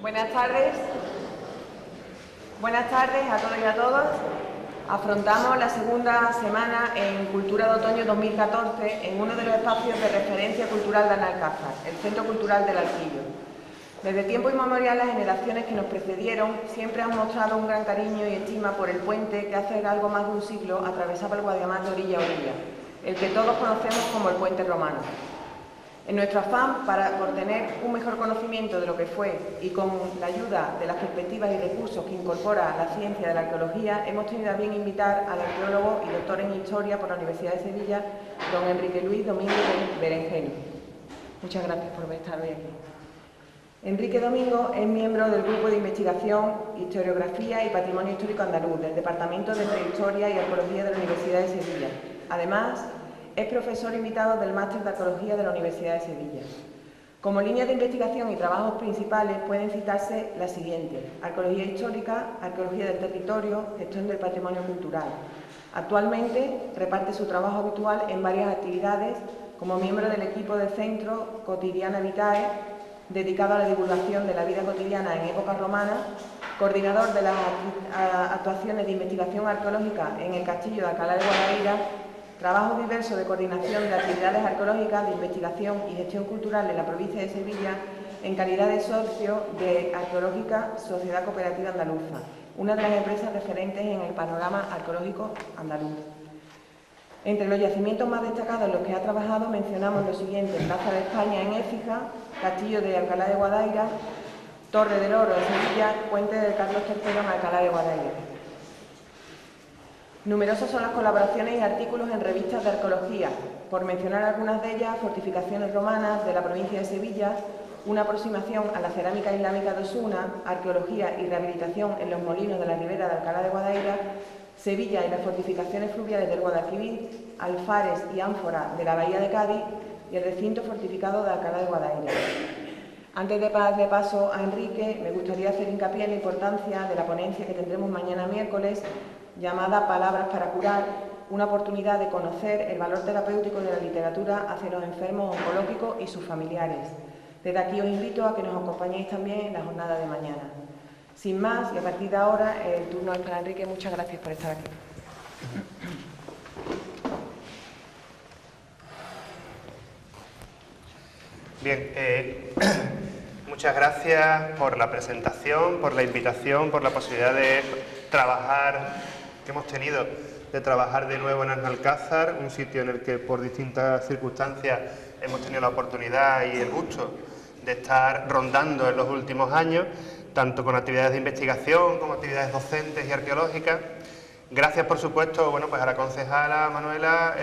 Buenas tardes. Buenas tardes a todos y a todas. Afrontamos la segunda semana en Cultura de Otoño 2014 en uno de los espacios de referencia cultural de Analcázar, el Centro Cultural del Alquillo. Desde tiempo inmemorial, las generaciones que nos precedieron siempre han mostrado un gran cariño y estima por el puente que hace algo más de un siglo atravesaba el Guadiamar de orilla a orilla, el que todos conocemos como el Puente Romano. En nuestro afán por tener un mejor conocimiento de lo que fue y con la ayuda de las perspectivas y recursos que incorpora la ciencia de la arqueología, hemos tenido a bien invitar al arqueólogo y doctor en Historia por la Universidad de Sevilla, don Enrique Luis Domingo Berenjeno. Muchas gracias por estar hoy aquí. Enrique Domingo es miembro del Grupo de Investigación, Historiografía y Patrimonio Histórico Andaluz, del Departamento de Prehistoria y Arqueología de la Universidad de Sevilla. Además, es profesor invitado del Máster de Arqueología de la Universidad de Sevilla. Como líneas de investigación y trabajos principales pueden citarse las siguientes: arqueología histórica, arqueología del territorio, gestión del patrimonio cultural. Actualmente reparte su trabajo habitual en varias actividades como miembro del equipo del Centro Cotidiana Vitae, dedicado a la divulgación de la vida cotidiana en época romana, coordinador de las actuaciones de investigación arqueológica en el Castillo de Alcalá de Guadaira, trabajos diversos de coordinación de actividades arqueológicas, de investigación y gestión cultural en la provincia de Sevilla, en calidad de socio de Arqueológica Sociedad Cooperativa Andaluza, una de las empresas referentes en el panorama arqueológico andaluz. Entre los yacimientos más destacados en los que ha trabajado mencionamos los siguientes: Plaza de España en Écija, Castillo de Alcalá de Guadaira, Torre del Oro en Sevilla, Puente de Carlos III en Alcalá de Guadaira. Numerosas son las colaboraciones y artículos en revistas de arqueología, por mencionar algunas de ellas: Fortificaciones romanas de la provincia de Sevilla, una aproximación a la cerámica islámica de Osuna, arqueología y rehabilitación en los molinos de la ribera de Alcalá de Guadaira, Sevilla y las fortificaciones fluviales del Guadalquivir, alfares y ánforas de la bahía de Cádiz y el recinto fortificado de Alcalá de Guadaira. Antes de darle paso a Enrique, me gustaría hacer hincapié en la importancia de la ponencia que tendremos mañana miércoles, llamada Palabras para curar, una oportunidad de conocer el valor terapéutico de la literatura hacia los enfermos oncológicos y sus familiares. Desde aquí os invito a que nos acompañéis también en la jornada de mañana. Sin más, y a partir de ahora, el turno es para Enrique. Muchas gracias por estar aquí. Bien, muchas gracias por la presentación, por la invitación, por la posibilidad de trabajar, que hemos tenido, de trabajar de nuevo en Analcázar, un sitio en el que por distintas circunstancias hemos tenido la oportunidad y el gusto de estar rondando en los últimos años, tanto con actividades de investigación como actividades docentes y arqueológicas. Gracias, por supuesto, pues a la concejala Manuela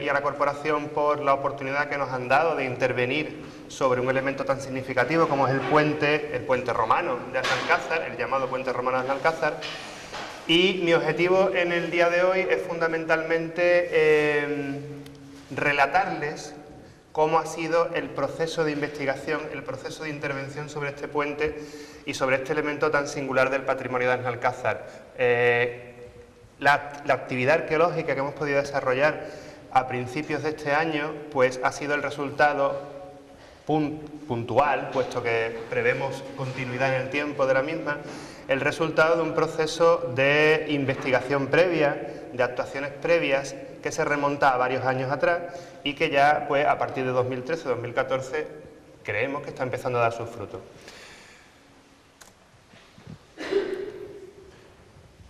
y a la corporación por la oportunidad que nos han dado de intervenir sobre un elemento tan significativo como es el puente romano de Analcázar, el llamado puente romano de Analcázar. Y mi objetivo en el día de hoy es fundamentalmente relatarles cómo ha sido el proceso de investigación, el proceso de intervención sobre este puente y sobre este elemento tan singular del patrimonio de Analcázar. La actividad arqueológica que hemos podido desarrollar a principios de este año pues ha sido el resultado puntual, puesto que prevemos continuidad en el tiempo de la misma, el resultado de un proceso de investigación previa, de actuaciones previas, que se remonta a varios años atrás y que ya pues a partir de 2013-2014 creemos que está empezando a dar sus frutos.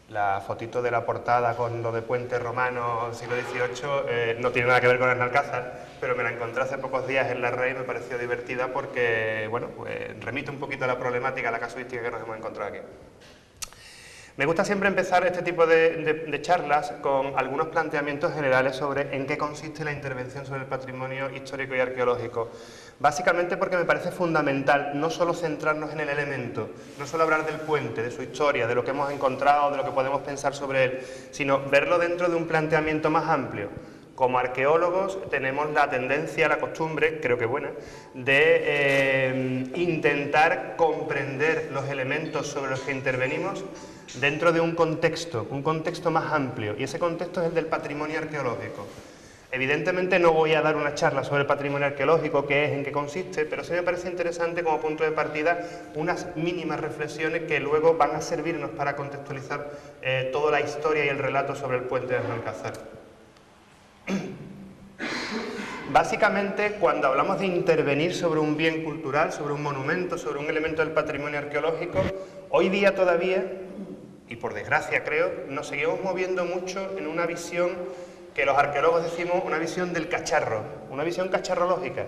La fotito de la portada con lo de puente romano siglo XVIII no tiene nada que ver con Analcázar, pero me la encontré hace pocos días en la red y me pareció divertida porque, remite un poquito a la problemática, a la casuística que nos hemos encontrado aquí. Me gusta siempre empezar este tipo de charlas con algunos planteamientos generales sobre en qué consiste la intervención sobre el patrimonio histórico y arqueológico. Básicamente porque me parece fundamental no solo centrarnos en el elemento, no solo hablar del puente, de su historia, de lo que hemos encontrado, de lo que podemos pensar sobre él, sino verlo dentro de un planteamiento más amplio. Como arqueólogos tenemos la tendencia, la costumbre, creo que buena, de intentar comprender los elementos sobre los que intervenimos dentro de un contexto más amplio, y ese contexto es el del patrimonio arqueológico. Evidentemente no voy a dar una charla sobre el patrimonio arqueológico, qué es, en qué consiste, pero sí me parece interesante como punto de partida unas mínimas reflexiones que luego van a servirnos para contextualizar toda la historia y el relato sobre el puente de Benalcázar. Básicamente, cuando hablamos de intervenir sobre un bien cultural, sobre un monumento, sobre un elemento del patrimonio arqueológico, hoy día todavía, y por desgracia creo, nos seguimos moviendo mucho en una visión que los arqueólogos decimos una visión del cacharro, una visión cacharrológica.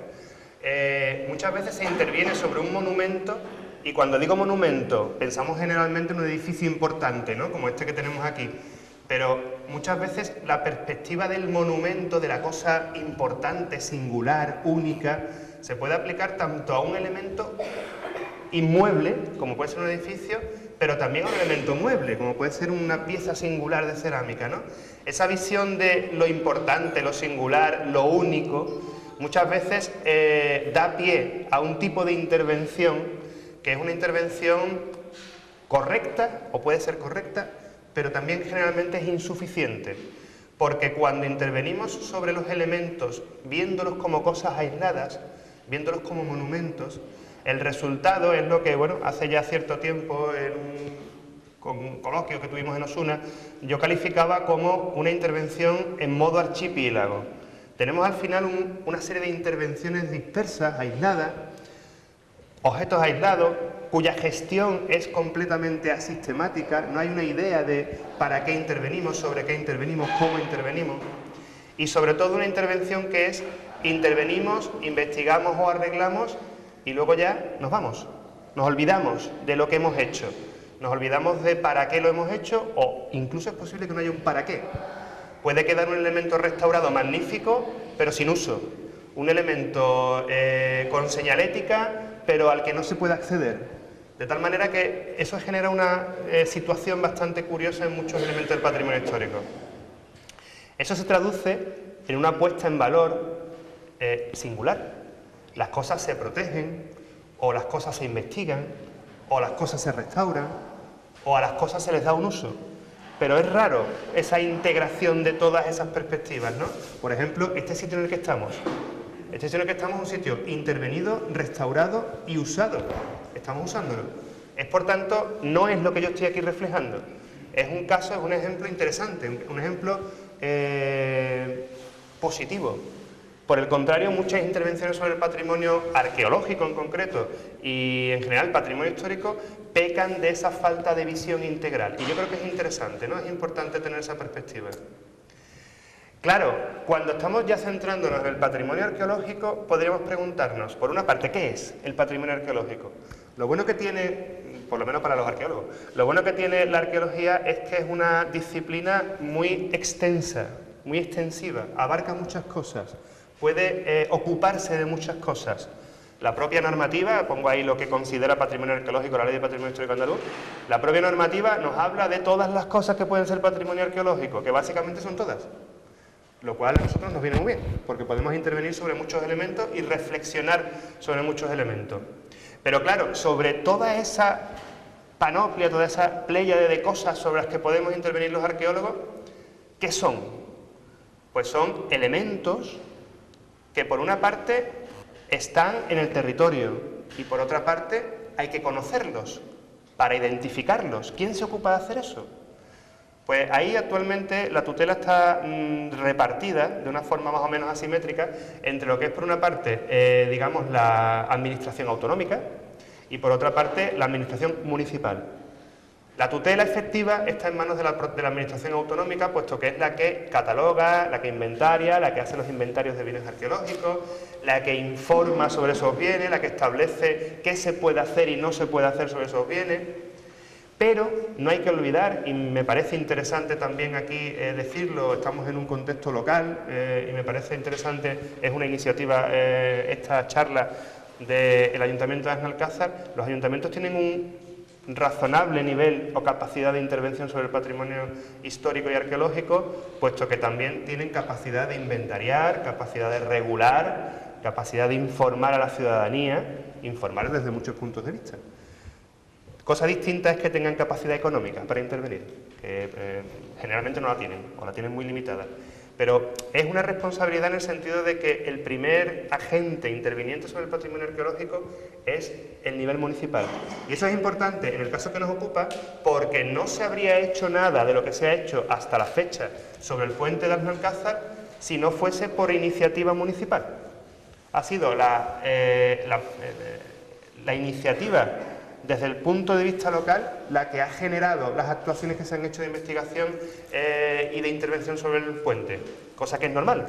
Muchas veces se interviene sobre un monumento y cuando digo monumento pensamos generalmente en un edificio importante, ¿no? Como este que tenemos aquí. Pero muchas veces la perspectiva del monumento, de la cosa importante, singular, única, se puede aplicar tanto a un elemento inmueble, como puede ser un edificio, pero también a un elemento mueble, como puede ser una pieza singular de cerámica, ¿no? Esa visión de lo importante, lo singular, lo único, muchas veces da pie a un tipo de intervención que es una intervención correcta, o puede ser correcta, pero también generalmente es insuficiente, porque cuando intervenimos sobre los elementos, viéndolos como cosas aisladas, viéndolos como monumentos, el resultado es lo que, bueno, hace ya cierto tiempo, con un coloquio que tuvimos en Osuna, yo calificaba como una intervención en modo archipiélago. Tenemos al final una serie de intervenciones dispersas, aisladas, objetos aislados, cuya gestión es completamente asistemática, no hay una idea de para qué intervenimos, sobre qué intervenimos, cómo intervenimos, y sobre todo una intervención que es intervenimos, investigamos o arreglamos y luego ya nos vamos, nos olvidamos de lo que hemos hecho, nos olvidamos de para qué lo hemos hecho o incluso es posible que no haya un para qué. Puede quedar un elemento restaurado magnífico pero sin uso, un elemento con señalética pero al que no se puede acceder. De tal manera que eso genera una situación bastante curiosa en muchos elementos del patrimonio histórico. Eso se traduce en una puesta en valor singular. Las cosas se protegen, o las cosas se investigan, o las cosas se restauran, o a las cosas se les da un uso. Pero es raro esa integración de todas esas perspectivas, ¿no? Por ejemplo, este sitio en el que estamos. Este sitio en el que estamos es un sitio intervenido, restaurado y usado. Estamos usándolo. Es, por tanto, no es lo que yo estoy aquí reflejando. Es un caso, es un ejemplo interesante, un ejemplo positivo. Por el contrario, muchas intervenciones sobre el patrimonio arqueológico en concreto y en general el patrimonio histórico pecan de esa falta de visión integral. Y yo creo que es interesante, ¿no? Es importante tener esa perspectiva. Claro, cuando estamos ya centrándonos en el patrimonio arqueológico, podríamos preguntarnos, por una parte, ¿qué es el patrimonio arqueológico? Lo bueno que tiene, por lo menos para los arqueólogos, lo bueno que tiene la arqueología es que es una disciplina muy extensa, muy extensiva, abarca muchas cosas, puede ocuparse de muchas cosas. La propia normativa, pongo ahí lo que considera patrimonio arqueológico, la Ley de Patrimonio Histórico Andaluz, la propia normativa nos habla de todas las cosas que pueden ser patrimonio arqueológico, que básicamente son todas. Lo cual a nosotros nos viene muy bien, porque podemos intervenir sobre muchos elementos y reflexionar sobre muchos elementos. Pero claro, sobre toda esa panoplia, toda esa pléyade de cosas sobre las que podemos intervenir los arqueólogos, ¿qué son? Pues son elementos que por una parte están en el territorio y por otra parte hay que conocerlos para identificarlos. ¿Quién se ocupa de hacer eso? Pues ahí actualmente la tutela está repartida de una forma más o menos asimétrica entre lo que es por una parte, digamos, la administración autonómica y por otra parte la administración municipal. La tutela efectiva está en manos de la administración autonómica, puesto que es la que cataloga, la que inventaria, la que hace los inventarios de bienes arqueológicos, la que informa sobre esos bienes, la que establece qué se puede hacer y no se puede hacer sobre esos bienes. Pero no hay que olvidar, y me parece interesante también aquí decirlo, estamos en un contexto local y me parece interesante, es una iniciativa, esta charla del Ayuntamiento de Benalcázar. Los ayuntamientos tienen un razonable nivel o capacidad de intervención sobre el patrimonio histórico y arqueológico, puesto que también tienen capacidad de inventariar, capacidad de regular, capacidad de informar a la ciudadanía, informar desde muchos puntos de vista. Cosa distinta es que tengan capacidad económica para intervenir, que generalmente no la tienen, o la tienen muy limitada. Pero es una responsabilidad en el sentido de que el primer agente interviniente sobre el patrimonio arqueológico es el nivel municipal. Y eso es importante en el caso que nos ocupa porque no se habría hecho nada de lo que se ha hecho hasta la fecha sobre el puente de Alcázar si no fuese por iniciativa municipal. Ha sido la iniciativa desde el punto de vista local la que ha generado las actuaciones que se han hecho de investigación y de intervención sobre el puente, cosa que es normal,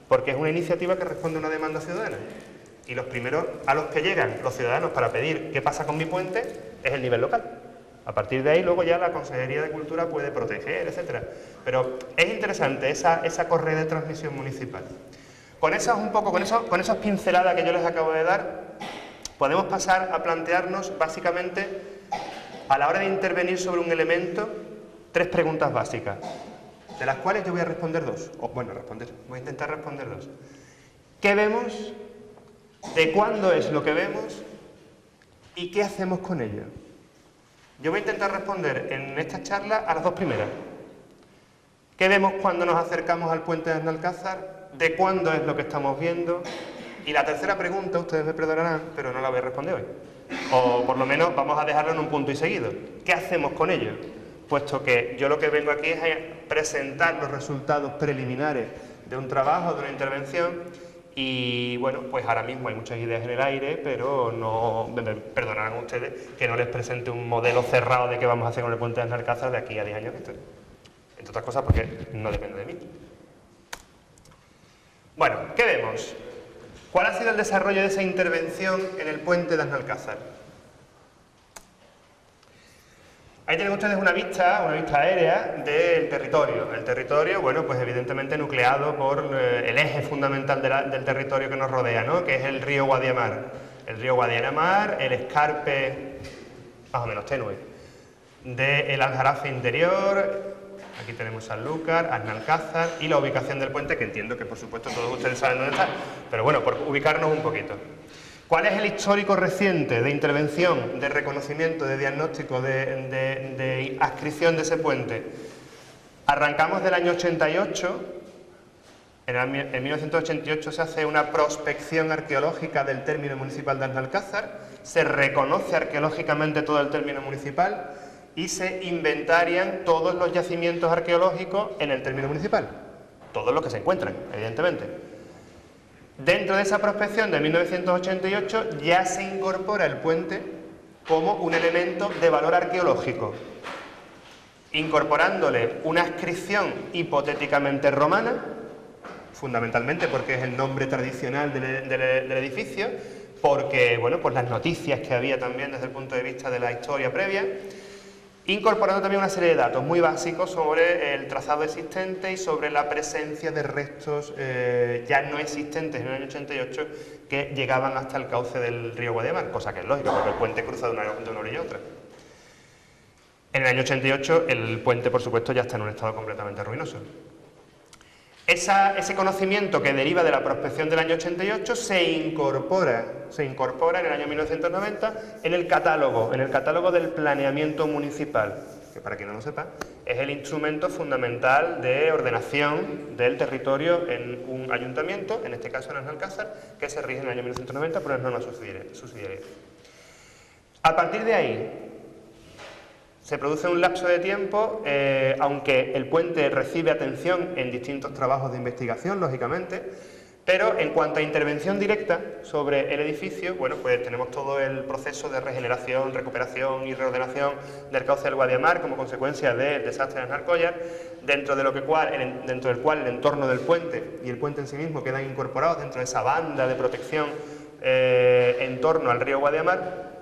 porque es una iniciativa que responde a una demanda ciudadana. Y los primeros a los que llegan los ciudadanos para pedir qué pasa con mi puente es el nivel local. A partir de ahí luego ya la Consejería de Cultura puede proteger, etcétera. Pero es interesante esa correa de transmisión municipal. Con esas pinceladas que yo les acabo de dar, podemos pasar a plantearnos básicamente, a la hora de intervenir sobre un elemento, 3 preguntas básicas, de las cuales yo voy a responder 2. Voy a intentar responder 2. ¿Qué vemos? ¿De cuándo es lo que vemos? ¿Y qué hacemos con ello? Yo voy a intentar responder en esta charla a las 2 primeras. ¿Qué vemos cuando nos acercamos al puente de Alcázar? ¿De cuándo es lo que estamos viendo? Y la tercera pregunta, ustedes me perdonarán, pero no la voy a responder hoy. O por lo menos vamos a dejarlo en un punto y seguido. ¿Qué hacemos con ello? Puesto que yo lo que vengo aquí es a presentar los resultados preliminares de un trabajo, de una intervención, y bueno, pues ahora mismo hay muchas ideas en el aire, pero no, me perdonarán ustedes que no les presente un modelo cerrado de qué vamos a hacer con el puente de Alcázar de aquí a 10 años. Entre otras cosas porque no depende de mí. Bueno, ¿qué vemos? ¿Cuál ha sido el desarrollo de esa intervención en el puente de Alcázar? Ahí tienen ustedes una vista aérea del territorio. El territorio, bueno, pues evidentemente nucleado por el eje fundamental del territorio que nos rodea, ¿no? Que es el río Guadiamar. El río Guadiamar, el escarpe más o menos tenue del Aljarafe interior. Aquí tenemos Sanlúcar, Alcázar y la ubicación del puente, que entiendo que por supuesto todos ustedes saben dónde está, pero bueno, por ubicarnos un poquito. ¿Cuál es el histórico reciente de intervención, de reconocimiento, de diagnóstico, de adscripción de ese puente? Arrancamos del año 88, en 1988 se hace una prospección arqueológica del término municipal de Alcázar, se reconoce arqueológicamente todo el término municipal, y se inventarian todos los yacimientos arqueológicos en el término municipal, todos los que se encuentran, evidentemente. Dentro de esa prospección de 1988 ya se incorpora el puente como un elemento de valor arqueológico, incorporándole una adscripción hipotéticamente romana, fundamentalmente porque es el nombre tradicional del edificio, porque, bueno, pues las noticias que había también desde el punto de vista de la historia previa, incorporando también una serie de datos muy básicos sobre el trazado existente y sobre la presencia de restos ya no existentes en el año 88 que llegaban hasta el cauce del río Guadiamar, cosa que es lógica porque el puente cruza de una orilla a otra. En el año 88 el puente, por supuesto, ya está en un estado completamente ruinoso. Ese conocimiento que deriva de la prospección del año 88 se incorpora en el año 1990 en el catálogo del planeamiento municipal, que para quien no lo sepa, es el instrumento fundamental de ordenación del territorio en un ayuntamiento, en este caso en Alcázar, que se rige en el año 1990 por las normas subsidiarias. A partir de ahí, se produce un lapso de tiempo, aunque el puente recibe atención en distintos trabajos de investigación, lógicamente, pero en cuanto a intervención directa sobre el edificio, bueno, pues tenemos todo el proceso de regeneración, recuperación y reordenación del cauce del Guadiamar como consecuencia del desastre de Narcollar, dentro del cual el entorno del puente y el puente en sí mismo quedan incorporados dentro de esa banda de protección en torno al río Guadiamar.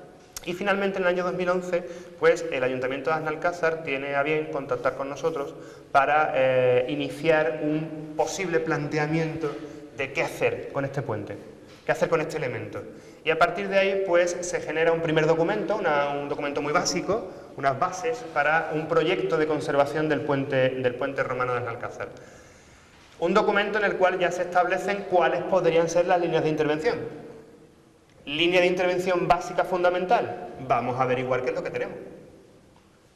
Y finalmente, en el año 2011, pues el Ayuntamiento de Alcázar tiene a bien contactar con nosotros para iniciar un posible planteamiento de qué hacer con este puente, qué hacer con este elemento. Y a partir de ahí, pues se genera un primer documento, un documento muy básico, unas bases para un proyecto de conservación del puente romano de Alcázar. Un documento en el cual ya se establecen cuáles podrían ser las líneas de intervención. Línea de intervención básica fundamental, vamos a averiguar qué es lo que tenemos.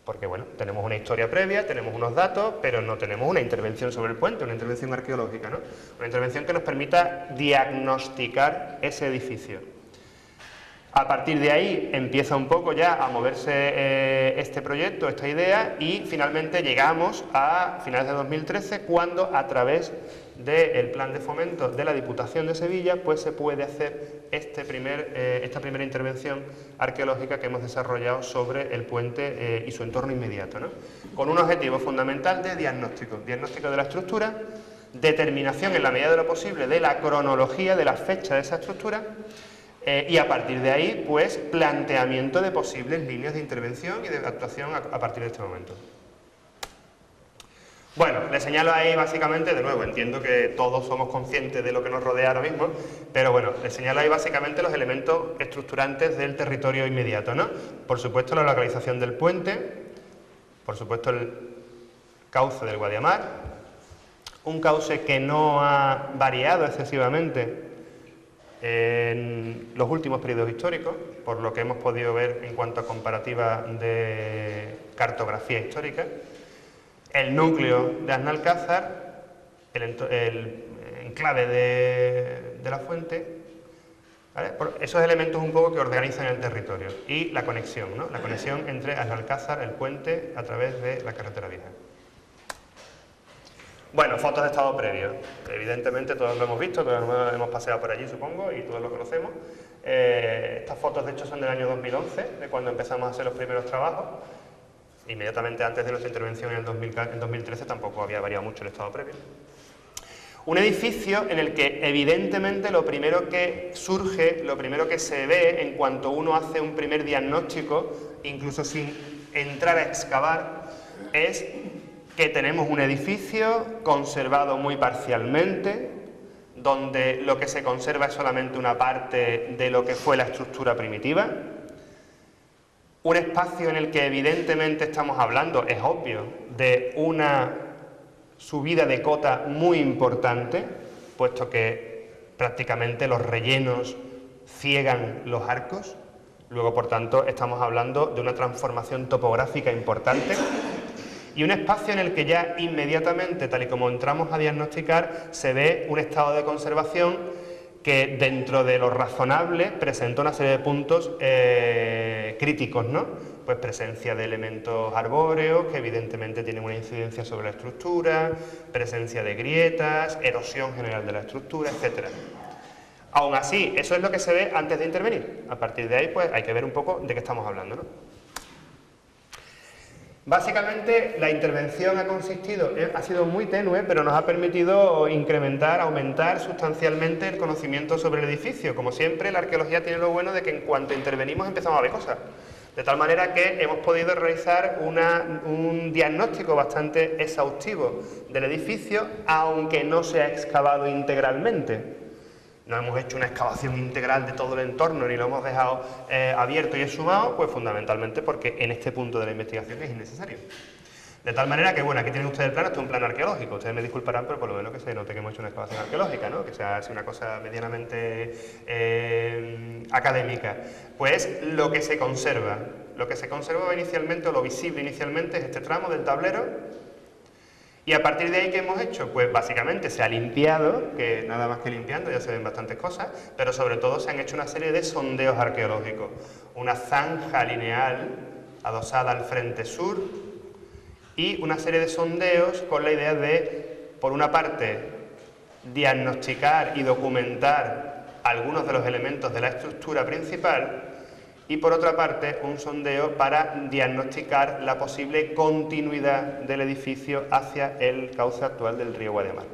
Porque, bueno, tenemos una historia previa, tenemos unos datos, pero no tenemos una intervención sobre el puente, una intervención arqueológica, ¿no? Una intervención que nos permita diagnosticar ese edificio. A partir de ahí empieza un poco ya a moverse este proyecto, esta idea, y finalmente llegamos a finales de 2013, cuando a través del plan de fomento de la Diputación de Sevilla, pues se puede hacer esta primera intervención arqueológica que hemos desarrollado sobre el puente y su entorno inmediato, ¿no? Con un objetivo fundamental de diagnóstico de la estructura, determinación en la medida de lo posible de la cronología, de la fecha de esa estructura, y a partir de ahí, pues, planteamiento de posibles líneas de intervención y de actuación a partir de este momento. Bueno, les señalo ahí básicamente, de nuevo, entiendo que todos somos conscientes de lo que nos rodea ahora mismo, pero bueno, les señalo ahí básicamente los elementos estructurantes del territorio inmediato, ¿no? Por supuesto la localización del puente, por supuesto el cauce del Guadiamar, un cauce que no ha variado excesivamente en los últimos periodos históricos, por lo que hemos podido ver en cuanto a comparativa de cartografía histórica, el núcleo de Aznalcázar, el enclave de la fuente, ¿vale? Esos elementos un poco que organizan el territorio, y la conexión, ¿no? La conexión entre Aznalcázar, el puente, a través de la carretera vieja. Bueno, fotos de estado previo. Evidentemente todos lo hemos visto, todos hemos paseado por allí, supongo, y todos lo conocemos. Estas fotos, de hecho, son del año 2011, de cuando empezamos a hacer los primeros trabajos. Inmediatamente antes de nuestra intervención en 2013 tampoco había variado mucho el estado previo. Un edificio en el que, evidentemente, lo primero que surge, lo primero que se ve en cuanto uno hace un primer diagnóstico, incluso sin entrar a excavar, es que tenemos un edificio conservado muy parcialmente, donde lo que se conserva es solamente una parte de lo que fue la estructura primitiva. Un espacio en el que evidentemente estamos hablando, es obvio, de una subida de cota muy importante, puesto que prácticamente los rellenos ciegan los arcos. Luego, por tanto, estamos hablando de una transformación topográfica importante. Y un espacio en el que ya inmediatamente, tal y como entramos a diagnosticar, se ve un estado de conservación que, dentro de lo razonable, presenta una serie de puntos críticos, ¿no? Pues presencia de elementos arbóreos, que evidentemente tienen una incidencia sobre la estructura, presencia de grietas, erosión general de la estructura, etc. Aún así, eso es lo que se ve antes de intervenir. A partir de ahí, pues hay que ver un poco de qué estamos hablando, ¿no? Básicamente, la intervención ha sido muy tenue, pero nos ha permitido incrementar, aumentar sustancialmente el conocimiento sobre el edificio. Como siempre, la arqueología tiene lo bueno de que en cuanto intervenimos empezamos a ver cosas. De tal manera que hemos podido realizar un diagnóstico bastante exhaustivo del edificio, aunque no se ha excavado integralmente. No hemos hecho una excavación integral de todo el entorno, ni lo hemos dejado abierto y exhumado, pues fundamentalmente porque en este punto de la investigación es innecesario. De tal manera que, bueno, aquí tienen ustedes el plano, esto es un plano arqueológico, ustedes me disculparán, pero por lo menos que se note que hemos hecho una excavación arqueológica, ¿no? Que sea una cosa medianamente académica. Pues lo que se conserva inicialmente, o lo visible inicialmente, es este tramo del tablero. Y a partir de ahí, ¿qué hemos hecho? Pues básicamente se ha limpiado, que nada más que limpiando ya se ven bastantes cosas, pero sobre todo se han hecho una serie de sondeos arqueológicos. Una zanja lineal adosada al frente sur y una serie de sondeos con la idea de, por una parte, diagnosticar y documentar algunos de los elementos de la estructura principal, y por otra parte un sondeo para diagnosticar la posible continuidad del edificio hacia el cauce actual del río Guadiamar.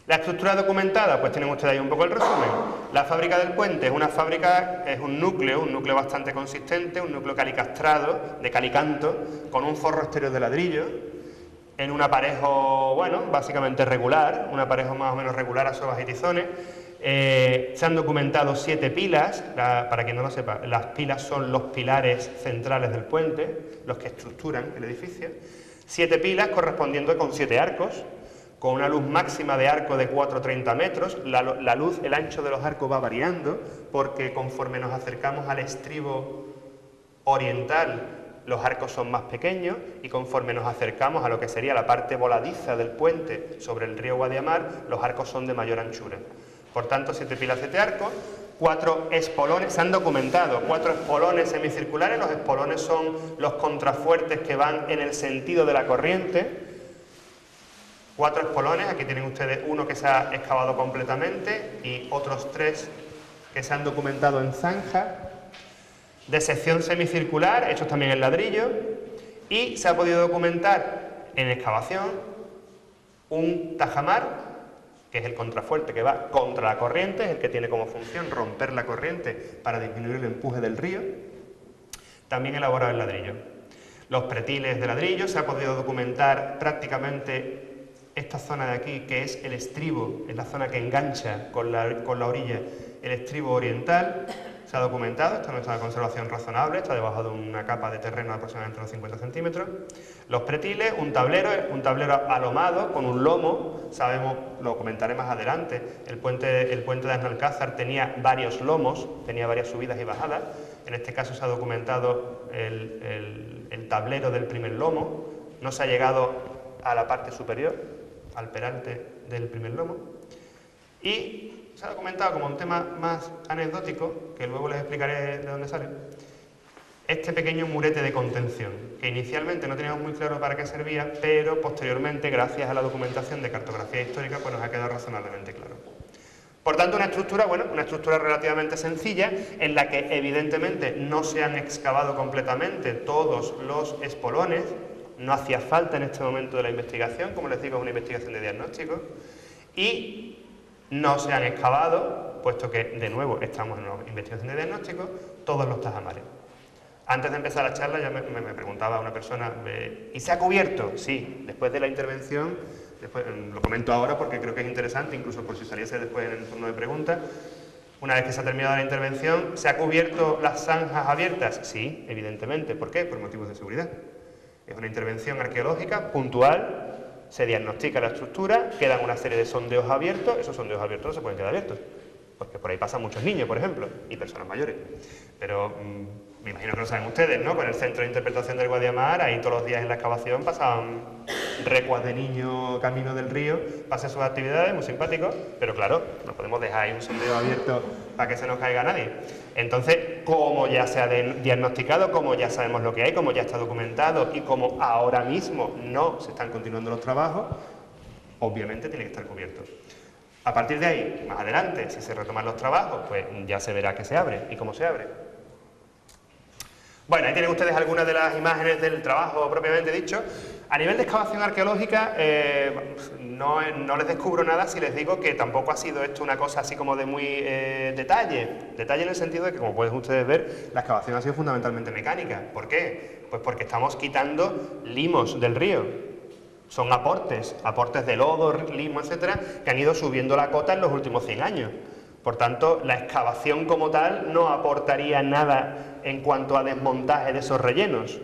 La estructura documentada, pues tienen ustedes ahí un poco el resumen. La fábrica del puente es una fábrica, es un núcleo bastante consistente, un núcleo calicastrado, de calicanto, con un forro exterior de ladrillo, en un aparejo, bueno, básicamente regular, un aparejo más o menos regular a sogas y tizones. Se han documentado 7 pilas, para quien no lo sepa, las pilas son los pilares centrales del puente, los que estructuran el edificio. 7 pilas correspondiendo con 7 arcos, con una luz máxima de arco de 4,30 metros. La luz, el ancho de los arcos va variando, porque conforme nos acercamos al estribo oriental los arcos son más pequeños y conforme nos acercamos a lo que sería la parte voladiza del puente sobre el río Guadiamar, los arcos son de mayor anchura. Por tanto, 7 pilas, 7 arcos, 4 espolones, se han documentado 4 espolones semicirculares. Los espolones son los contrafuertes que van en el sentido de la corriente. 4 espolones, aquí tienen ustedes uno que se ha excavado completamente y otros 3 que se han documentado en zanja, de sección semicircular, hechos también en ladrillo, y se ha podido documentar en excavación un tajamar, que es el contrafuerte que va contra la corriente, es el que tiene como función romper la corriente para disminuir el empuje del río, también elaborado en ladrillo. Los pretiles de ladrillo, se ha podido documentar prácticamente esta zona de aquí, que es el estribo, es la zona que engancha con la orilla, el estribo oriental, se ha documentado, está en una conservación razonable, está debajo de una capa de terreno de aproximadamente unos 50 centímetros. Los pretiles, un tablero alomado con un lomo, sabemos, lo comentaré más adelante, el puente de Asnalcázar tenía varios lomos, tenía varias subidas y bajadas. En este caso se ha documentado el tablero del primer lomo, no se ha llegado a la parte superior, al peralte del primer lomo, y se ha documentado como un tema más anecdótico, que luego les explicaré de dónde sale, este pequeño murete de contención, que inicialmente no teníamos muy claro para qué servía, pero posteriormente, gracias a la documentación de cartografía histórica, pues nos ha quedado razonablemente claro. Por tanto, una estructura, bueno, una estructura relativamente sencilla, en la que evidentemente no se han excavado completamente todos los espolones. No hacía falta en este momento de la investigación, como les digo, es una investigación de diagnóstico, y no se han excavado, puesto que, de nuevo, estamos en una investigación de diagnóstico, todos los tajamares. Antes de empezar la charla ya me preguntaba una persona, ¿y se ha cubierto? Sí, después de la intervención, lo comento ahora porque creo que es interesante, incluso por si saliese después en el turno de preguntas. Una vez que se ha terminado la intervención, ¿se ha cubierto las zanjas abiertas? Sí, evidentemente. ¿Por qué? Por motivos de seguridad. Es una intervención arqueológica puntual, se diagnostica la estructura, quedan una serie de sondeos abiertos, esos sondeos abiertos no se pueden quedar abiertos, porque por ahí pasan muchos niños, por ejemplo, y personas mayores. Pero me imagino que lo saben ustedes, ¿no? Con el Centro de Interpretación del Guadiamar, ahí todos los días en la excavación pasaban recuas de niños camino del río, pasan sus actividades, muy simpáticos, pero claro, no podemos dejar ahí un sondeo abierto para que se nos caiga nadie. Entonces, como ya se ha diagnosticado, como ya sabemos lo que hay, como ya está documentado y como ahora mismo no se están continuando los trabajos, obviamente tiene que estar cubierto. A partir de ahí, más adelante, si se retoman los trabajos, pues ya se verá que se abre y cómo se abre. Bueno, ahí tienen ustedes algunas de las imágenes del trabajo propiamente dicho. A nivel de excavación arqueológica, no les descubro nada si les digo que tampoco ha sido esto una cosa así como de muy detalle. Detalle en el sentido de que, como pueden ustedes ver, la excavación ha sido fundamentalmente mecánica. ¿Por qué? Pues porque estamos quitando limos del río. Son aportes de lodo, limo, etcétera, que han ido subiendo la cota en los últimos 100 años. Por tanto, la excavación como tal no aportaría nada en cuanto a desmontaje de esos rellenos.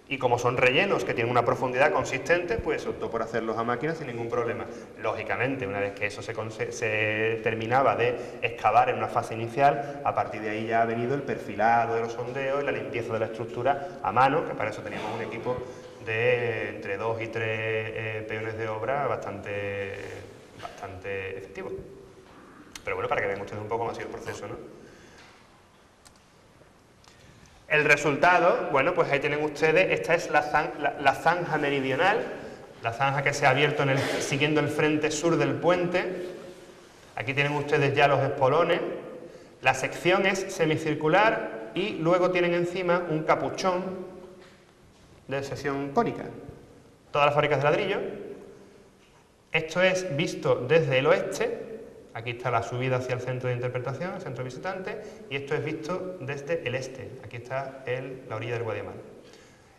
Y como son rellenos que tienen una profundidad consistente, pues optó por hacerlos a máquina sin ningún problema. Lógicamente, una vez que eso se terminaba de excavar en una fase inicial, a partir de ahí ya ha venido el perfilado de los sondeos y la limpieza de la estructura a mano, que para eso teníamos un equipo de entre 2 y 3 peones de obra bastante efectivo. Pero bueno, para que vean ustedes un poco cómo ha sido el proceso, ¿no? El resultado, bueno, pues ahí tienen ustedes, esta es la zanja meridional, la zanja que se ha abierto siguiendo el frente sur del puente. Aquí tienen ustedes ya los espolones. La sección es semicircular y luego tienen encima un capuchón de sección cónica. Todas las fábricas de ladrillo. Esto es visto desde el oeste. Aquí está la subida hacia el centro de interpretación, el centro visitante, y esto es visto desde el este. Aquí está la orilla del Guadiamar.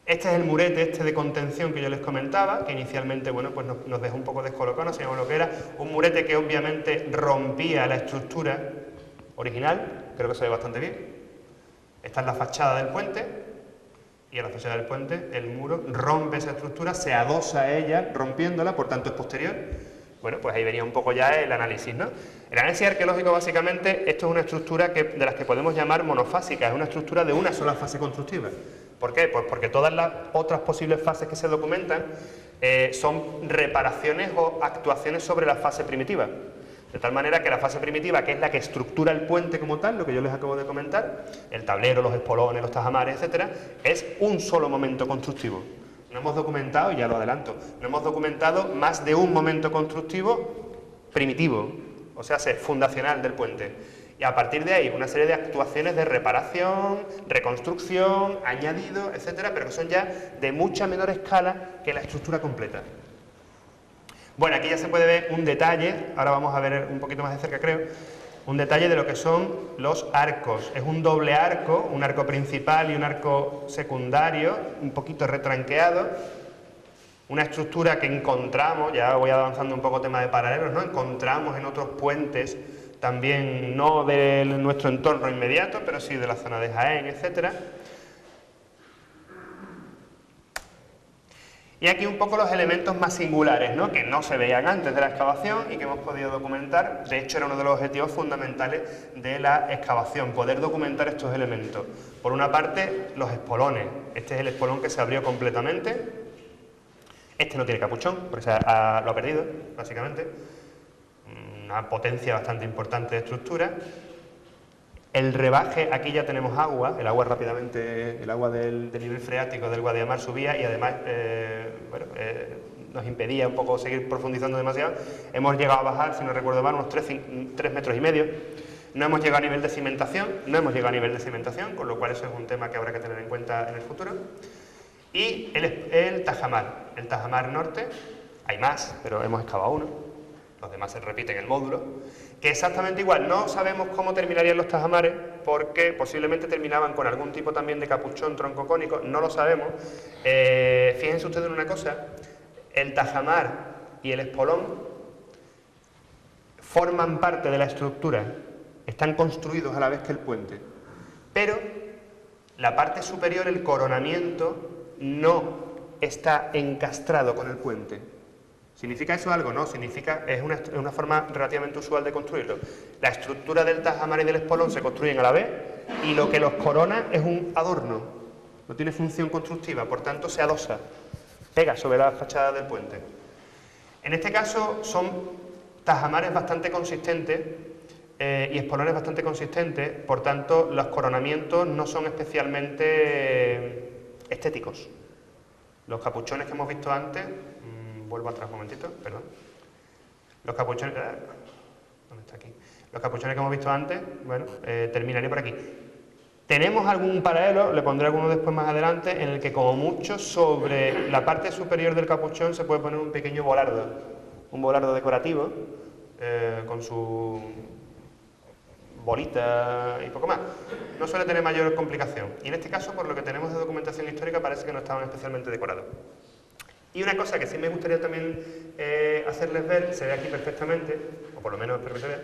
Este es el murete de contención que yo les comentaba, que inicialmente, bueno, pues nos dejó un poco descolocados, no sabíamos lo que era. Un murete que obviamente rompía la estructura original, creo que se ve bastante bien. Esta es la fachada del puente, y a la fachada del puente el muro rompe esa estructura, se adosa a ella rompiéndola, por tanto es posterior. Bueno, pues ahí venía un poco ya el análisis, ¿no? El análisis arqueológico, básicamente, esto es una estructura de las que podemos llamar monofásica, es una estructura de una sola fase constructiva. ¿Por qué? Pues porque todas las otras posibles fases que se documentan son reparaciones o actuaciones sobre la fase primitiva. De tal manera que la fase primitiva, que es la que estructura el puente como tal, lo que yo les acabo de comentar, el tablero, los espolones, los tajamares, etcétera, es un solo momento constructivo. No hemos documentado, y ya lo adelanto, no hemos documentado más de un momento constructivo primitivo, o sea, fundacional del puente. Y a partir de ahí, una serie de actuaciones de reparación, reconstrucción, añadido, etcétera, pero que son ya de mucha menor escala que la estructura completa. Bueno, aquí ya se puede ver un detalle, ahora vamos a ver un poquito más de cerca, creo, un detalle de lo que son los arcos. Es un doble arco, un arco principal y un arco secundario, un poquito retranqueado. Una estructura que encontramos, ya voy avanzando un poco tema de paralelos, ¿no? Encontramos en otros puentes, también no de nuestro entorno inmediato, pero sí de la zona de Jaén, etcétera. Y aquí un poco los elementos más singulares, ¿no? Que no se veían antes de la excavación y que hemos podido documentar. De hecho, era uno de los objetivos fundamentales de la excavación, poder documentar estos elementos. Por una parte, los espolones. Este es el espolón que se abrió completamente. Este no tiene capuchón, porque lo ha perdido, básicamente. Una potencia bastante importante de estructura. El rebaje, aquí ya tenemos agua, el agua rápidamente, el agua del nivel freático del Guadiamar subía y además nos impedía un poco seguir profundizando demasiado. Hemos llegado a bajar, si no recuerdo mal, unos 3 metros y medio. No hemos llegado a nivel de cimentación, con lo cual eso es un tema que habrá que tener en cuenta en el futuro. Y el tajamar norte, hay más, pero hemos excavado uno, los demás se repiten el módulo, que exactamente igual, no sabemos cómo terminarían los tajamares, porque posiblemente terminaban con algún tipo también de capuchón troncocónico, no lo sabemos. Fíjense ustedes en una cosa, el tajamar y el espolón forman parte de la estructura, están construidos a la vez que el puente, pero la parte superior, el coronamiento, no está encastrado con el puente. ¿Significa eso algo? No, significa, es una forma relativamente usual de construirlo. La estructura del tajamar y del espolón se construyen a la vez y lo que los corona es un adorno, no tiene función constructiva, por tanto se adosa, pega sobre la fachada del puente. En este caso son tajamares bastante consistentes y espolones bastante consistentes, por tanto los coronamientos no son especialmente estéticos. Los capuchones que hemos visto antes, vuelvo atrás un momentito, perdón. Los capuchones, ¿dónde está aquí? Los capuchones que hemos visto antes, bueno, terminaría por aquí. Tenemos algún paralelo, le pondré alguno después más adelante, en el que como mucho sobre la parte superior del capuchón se puede poner un pequeño volardo, un volardo decorativo, con su bolita y poco más. No suele tener mayor complicación. Y en este caso, por lo que tenemos de documentación histórica, parece que no estaban especialmente decorados. Y una cosa que sí me gustaría también hacerles ver, se ve aquí perfectamente, o por lo menos espero que se vea,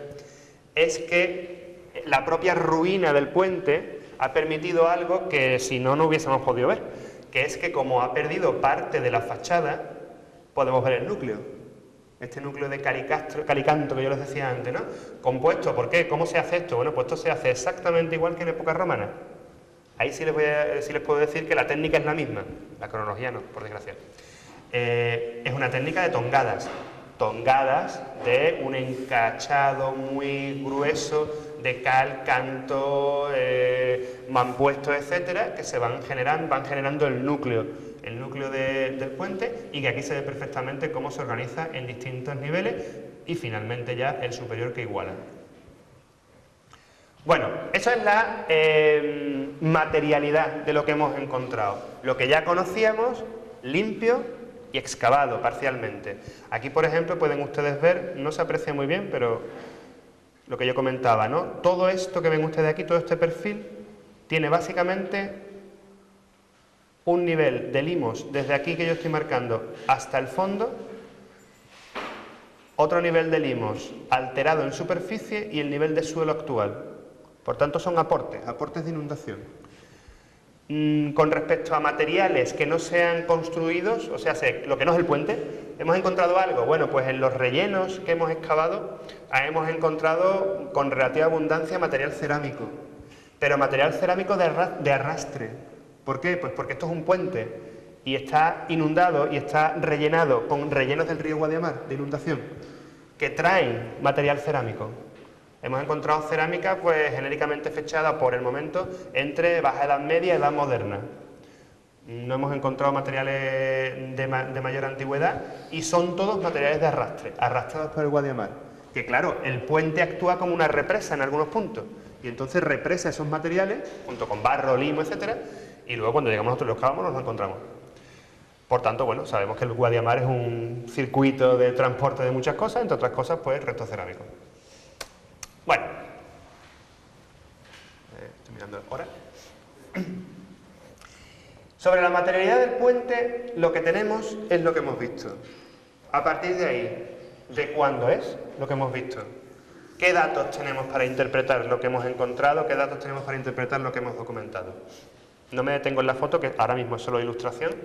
es que la propia ruina del puente ha permitido algo que si no, no hubiésemos podido ver, que es que como ha perdido parte de la fachada, podemos ver el núcleo. Este núcleo de calicanto que yo les decía antes, ¿no? Compuesto, ¿por qué? ¿Cómo se hace esto? Bueno, pues esto se hace exactamente igual que en época romana. Ahí sí les puedo decir que la técnica es la misma, la cronología no, por desgracia. Es una técnica de tongadas de un encachado muy grueso de cal, canto, mampuestos, etcétera, que se van generando el núcleo del puente, y que aquí se ve perfectamente cómo se organiza en distintos niveles y finalmente ya el superior que iguala. Bueno, eso es la materialidad de lo que hemos encontrado. Lo que ya conocíamos, limpio y excavado parcialmente. Aquí, por ejemplo, pueden ustedes ver, no se aprecia muy bien, pero lo que yo comentaba, ¿no? Todo esto que ven ustedes aquí, todo este perfil, tiene básicamente un nivel de limos desde aquí que yo estoy marcando hasta el fondo, otro nivel de limos alterado en superficie y el nivel de suelo actual. Por tanto, son aportes de inundación. Con respecto a materiales que no sean construidos, o sea, lo que no es el puente, ¿hemos encontrado algo? Bueno, pues en los rellenos que hemos excavado hemos encontrado con relativa abundancia material cerámico, pero material cerámico de arrastre. ¿Por qué? Pues porque esto es un puente y está inundado y está rellenado con rellenos del río Guadiamar, de inundación, que traen material cerámico. Hemos encontrado cerámica, pues genéricamente fechada por el momento entre Baja Edad Media y Edad Moderna. No hemos encontrado materiales de mayor antigüedad y son todos materiales de arrastre, arrastrados por el Guadiamar. Que claro, el puente actúa como una represa en algunos puntos y entonces represa esos materiales junto con barro, limo, etcétera, y luego cuando llegamos nosotros los cavamos nos los encontramos. Por tanto, bueno, sabemos que el Guadiamar es un circuito de transporte de muchas cosas, entre otras cosas, pues restos cerámicos. Bueno, estoy mirando ahora. Sobre la materialidad del puente, lo que tenemos es lo que hemos visto. A partir de ahí, ¿de cuándo es lo que hemos visto? ¿Qué datos tenemos para interpretar lo que hemos encontrado? ¿Qué datos tenemos para interpretar lo que hemos documentado? No me detengo en la foto, que ahora mismo es solo ilustración,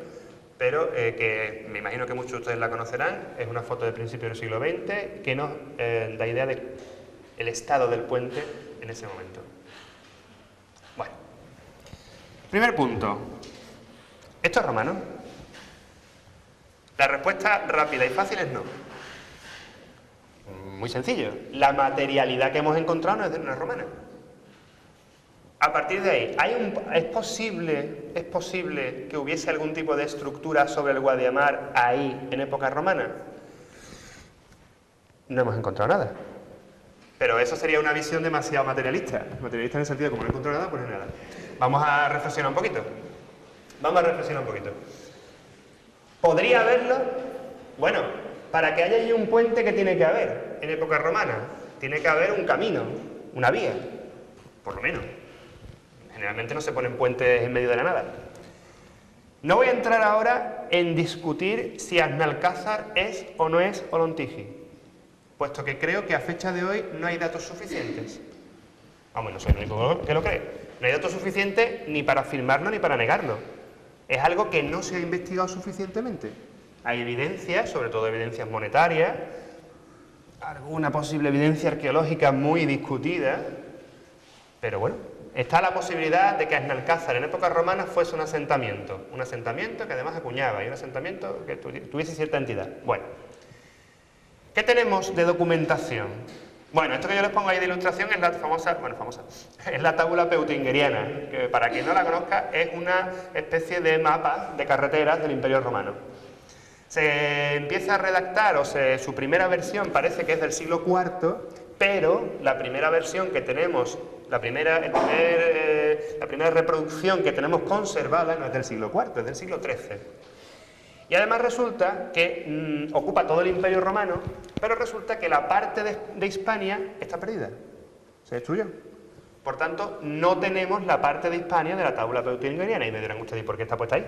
pero que me imagino que muchos de ustedes la conocerán. Es una foto de principio del siglo XX que nos da idea de el estado del puente en ese momento. Bueno, primer punto. ¿Esto es romano? La respuesta rápida y fácil es no. Muy sencillo. La materialidad que hemos encontrado no es romana. A partir de ahí, ¿es posible que hubiese algún tipo de estructura sobre el Guadiamar ahí en época romana? No hemos encontrado nada. Pero eso sería una visión demasiado materialista. Materialista en el sentido de como no encontrado nada, pues no es nada. Vamos a reflexionar un poquito. ¿Podría haberlo? Bueno, para que haya allí un puente, ¿qué tiene que haber en época romana? Tiene que haber un camino, una vía, por lo menos. Generalmente no se ponen puentes en medio de la nada. No voy a entrar ahora en discutir si Aznalcázar es o no es Ollantiji, puesto que creo que a fecha de hoy no hay datos suficientes. Vamos, no soy el único que lo cree. No hay datos suficientes ni para afirmarlo ni para negarlo. Es algo que no se ha investigado suficientemente. Hay evidencias, sobre todo evidencias monetarias, alguna posible evidencia arqueológica muy discutida, pero bueno, está la posibilidad de que Aznalcázar en época romana fuese un asentamiento que además acuñaba, y un asentamiento que tuviese cierta entidad. Bueno, ¿qué tenemos de documentación? Bueno, esto que yo les pongo ahí de ilustración es la famosa, es la tabula peutingeriana, que para quien no la conozca es una especie de mapa de carreteras del Imperio Romano. Se empieza a redactar, su primera versión parece que es del siglo IV, pero la primera versión que tenemos, la primera reproducción que tenemos conservada no es del siglo IV, es del siglo XIII. Y además resulta que ocupa todo el Imperio Romano, pero resulta que la parte de Hispania está perdida, se destruyó. Por tanto, no tenemos la parte de Hispania de la tabla peutingeriana. Y me dirán ustedes, ¿y por qué está puesta ahí?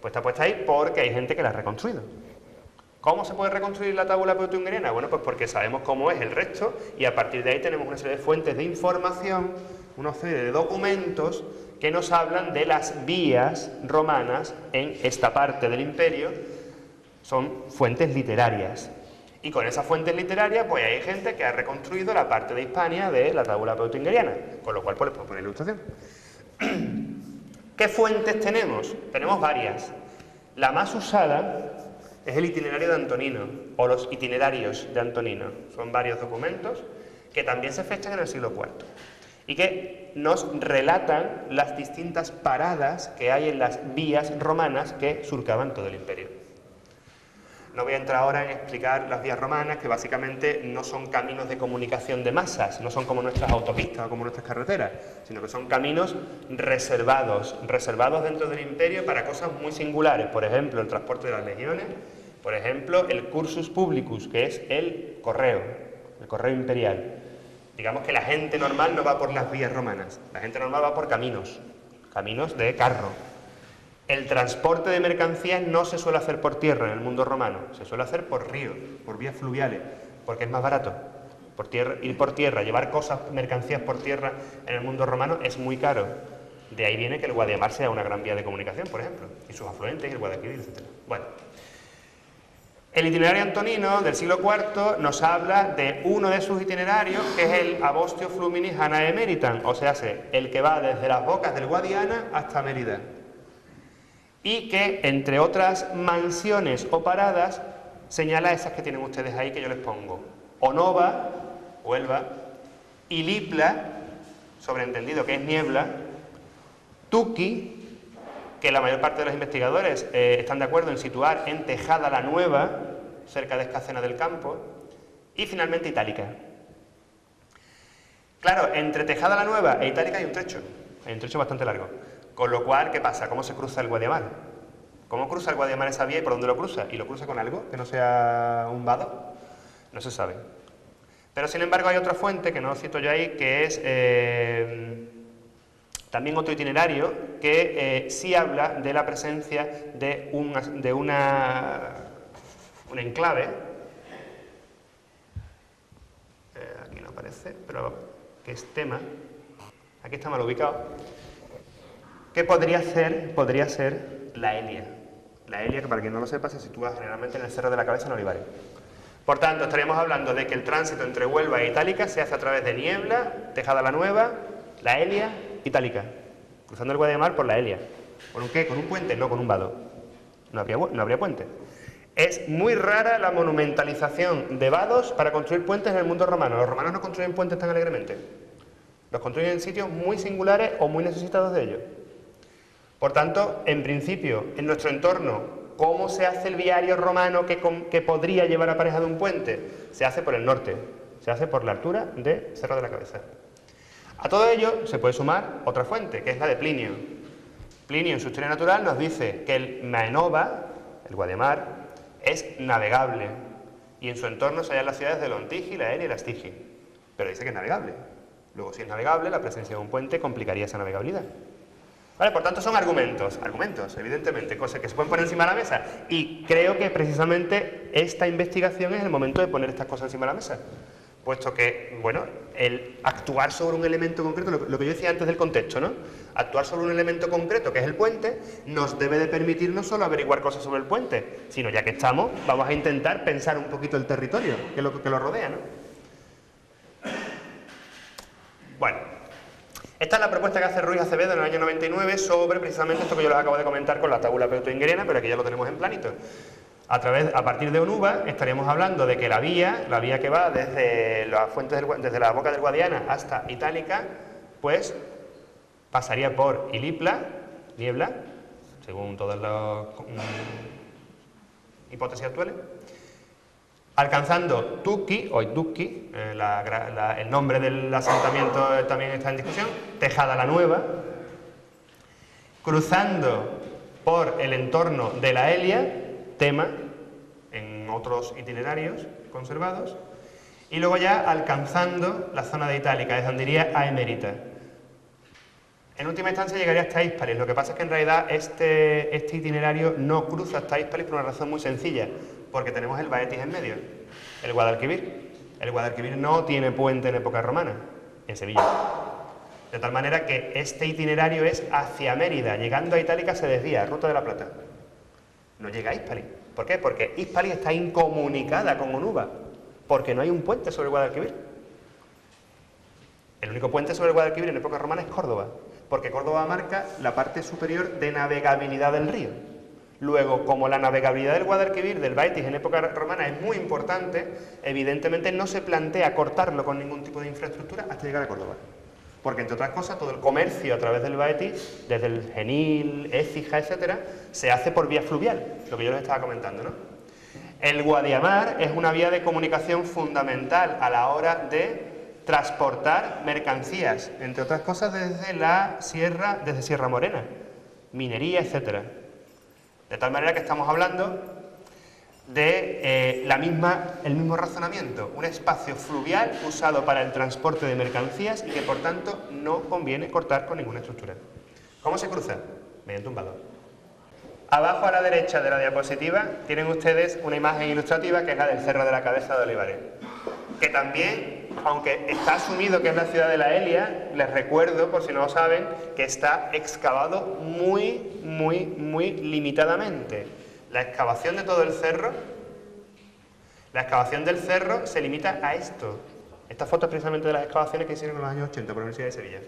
Pues está puesta ahí porque hay gente que la ha reconstruido. ¿Cómo se puede reconstruir la tabla peutingeriana? Bueno, pues porque sabemos cómo es el resto y a partir de ahí tenemos una serie de fuentes de información, una serie de documentos que nos hablan de las vías romanas en esta parte del imperio. Son fuentes literarias. Y con esas fuentes literarias, pues hay gente que ha reconstruido la parte de Hispania de la tabla peutingeriana, con lo cual pues les puedo poner ilustración. ¿Qué fuentes tenemos? Tenemos varias. La más usada es el itinerario de Antonino, o los itinerarios de Antonino. Son varios documentos que también se fechan en el siglo IV y que nos relatan las distintas paradas que hay en las vías romanas que surcaban todo el imperio. No voy a entrar ahora en explicar las vías romanas, que básicamente no son caminos de comunicación de masas, no son como nuestras autopistas o como nuestras carreteras, sino que son caminos reservados dentro del imperio para cosas muy singulares, por ejemplo, el transporte de las legiones, por ejemplo, el cursus publicus, que es el correo imperial. Digamos que la gente normal no va por las vías romanas, la gente normal va por caminos de carro. El transporte de mercancías no se suele hacer por tierra en el mundo romano, se suele hacer por ríos, por vías fluviales, porque es más barato. Ir por tierra, llevar mercancías por tierra en el mundo romano es muy caro. De ahí viene que el Guadiamar sea una gran vía de comunicación, por ejemplo, y sus afluentes, y el Guadalquivir, etc. Bueno, el itinerario antonino del siglo IV nos habla de uno de sus itinerarios, que es el Abostio Fluminis Anae Meritan, o sea, el que va desde las bocas del Guadiana hasta Mérida. Y que, entre otras mansiones o paradas, señala esas que tienen ustedes ahí que yo les pongo. Onova, Huelva, Ilipla, sobreentendido que es niebla, Tuqui, que la mayor parte de los investigadores están de acuerdo en situar en Tejada la Nueva, cerca de Escacena del Campo, y finalmente Itálica. Claro, entre Tejada la Nueva e Itálica hay un trecho bastante largo. Con lo cual, ¿qué pasa? ¿Cómo se cruza el Guadiamar? ¿Cómo cruza el Guadiamar esa vía y por dónde lo cruza? ¿Y lo cruza con algo que no sea un vado? No se sabe. Pero sin embargo hay otra fuente, que no cito yo ahí, que es también otro itinerario que sí habla de la presencia de un enclave, aquí no aparece, pero que es tema, aquí está mal ubicado, que podría ser la Elia. La Elia, que para quien no lo sepa, se sitúa generalmente en el Cerro de la Cabeza, en Olivares. Por tanto, estaríamos hablando de que el tránsito entre Huelva e Itálica se hace a través de Niebla, Tejada la Nueva, la Elia, Itálica, cruzando el Guadiamar por la Elia. ¿Con un qué? ¿Con un puente? No, con un vado. No habría puente. Es muy rara la monumentalización de vados para construir puentes en el mundo romano. Los romanos no construyen puentes tan alegremente. Los construyen en sitios muy singulares o muy necesitados de ellos. Por tanto, en principio, en nuestro entorno, ¿cómo se hace el viario romano que podría llevar aparejado un puente? Se hace por el norte, se hace por la altura de Cerro de la Cabeza. A todo ello se puede sumar otra fuente, que es la de Plinio. Plinio, en su Historia Natural, nos dice que el Maenova, el Guadiamar, es navegable, y en su entorno se hallan las ciudades de Lontigi, la Elia y la Stigi. Pero dice que es navegable. Luego, si es navegable, la presencia de un puente complicaría esa navegabilidad. Vale, por tanto son argumentos, evidentemente, cosas que se pueden poner encima de la mesa, y creo que precisamente esta investigación es el momento de poner estas cosas encima de la mesa, puesto que, bueno, el actuar sobre un elemento concreto, lo que yo decía antes del contexto, ¿no? Actuar sobre un elemento concreto, que es el puente, nos debe de permitir no solo averiguar cosas sobre el puente, sino ya que estamos, vamos a intentar pensar un poquito el territorio que lo rodea, ¿no? Bueno. Esta es la propuesta que hace Ruiz Acevedo en el año 99 sobre precisamente esto que yo les acabo de comentar con la tabula peuto-ingueriana, pero aquí ya lo tenemos en planito. A partir de Onuba estaríamos hablando de que la vía que va desde desde la boca del Guadiana hasta Itálica, pues pasaría por Ilipla, Niebla, según todas las hipótesis actuales, alcanzando Tuqui, o Iduqui, el nombre del asentamiento también está en discusión, Tejada la Nueva, cruzando por el entorno de la Elia, tema en otros itinerarios conservados, y luego ya alcanzando la zona de Itálica, desde donde iría a Emérita. En última instancia llegaría hasta Hispalis. Lo que pasa es que en realidad este itinerario no cruza hasta Hispalis por una razón muy sencilla, porque tenemos el Baetis en medio, el Guadalquivir. El Guadalquivir no tiene puente en época romana, en Sevilla. De tal manera que este itinerario es hacia Mérida, llegando a Itálica se desvía, Ruta de la Plata. No llega a Hispalis. ¿Por qué? Porque Hispalis está incomunicada con Onuba, porque no hay un puente sobre el Guadalquivir. El único puente sobre el Guadalquivir en época romana es Córdoba, porque Córdoba marca la parte superior de navegabilidad del río. Luego, como la navegabilidad del Guadalquivir, del Baetis en época romana es muy importante, evidentemente no se plantea cortarlo con ningún tipo de infraestructura hasta llegar a Córdoba. Porque, entre otras cosas, todo el comercio a través del Baetis, desde el Genil, Écija, etcétera, se hace por vía fluvial, lo que yo les estaba comentando, ¿no? El Guadiamar es una vía de comunicación fundamental a la hora de transportar mercancías, entre otras cosas desde Sierra Morena, minería, etcétera. De tal manera que estamos hablando de el mismo razonamiento, un espacio fluvial usado para el transporte de mercancías y que por tanto no conviene cortar con ninguna estructura. ¿Cómo se cruza? Mediante un vado. Abajo a la derecha de la diapositiva tienen ustedes una imagen ilustrativa que es la del Cerro de la Cabeza de Olivares, que también aunque está asumido que es la ciudad de la Elia, les recuerdo, por si no lo saben, que está excavado muy limitadamente. La excavación de todo el cerro, la excavación del cerro se limita a esto. Esta foto es precisamente de las excavaciones que hicieron en los años 80 por la Universidad de Sevilla.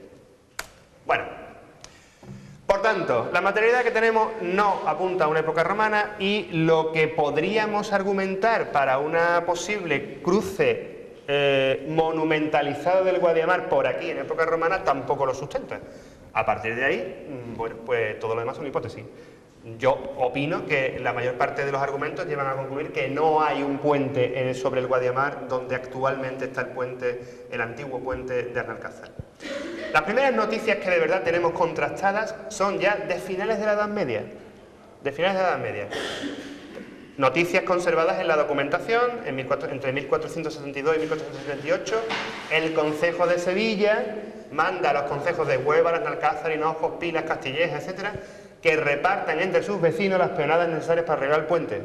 Bueno, por tanto, la materialidad que tenemos no apunta a una época romana y lo que podríamos argumentar para una posible cruce monumentalizado del Guadiamar por aquí en época romana tampoco lo sustenta. A partir de ahí, bueno, pues todo lo demás son hipótesis. Yo opino que la mayor parte de los argumentos llevan a concluir que no hay un puente sobre el Guadiamar donde actualmente está el puente, el antiguo puente de Arnalcázar. Las primeras noticias que de verdad tenemos contrastadas son ya de finales de la Edad Media. De finales de la Edad Media. Noticias conservadas en la documentación entre 1472 y 1478. El Concejo de Sevilla manda a los concejos de Huelva, Arnalcázar, Hinojos, Pilas, Castilleja, etcétera, que repartan entre sus vecinos las peonadas necesarias para arreglar el puente.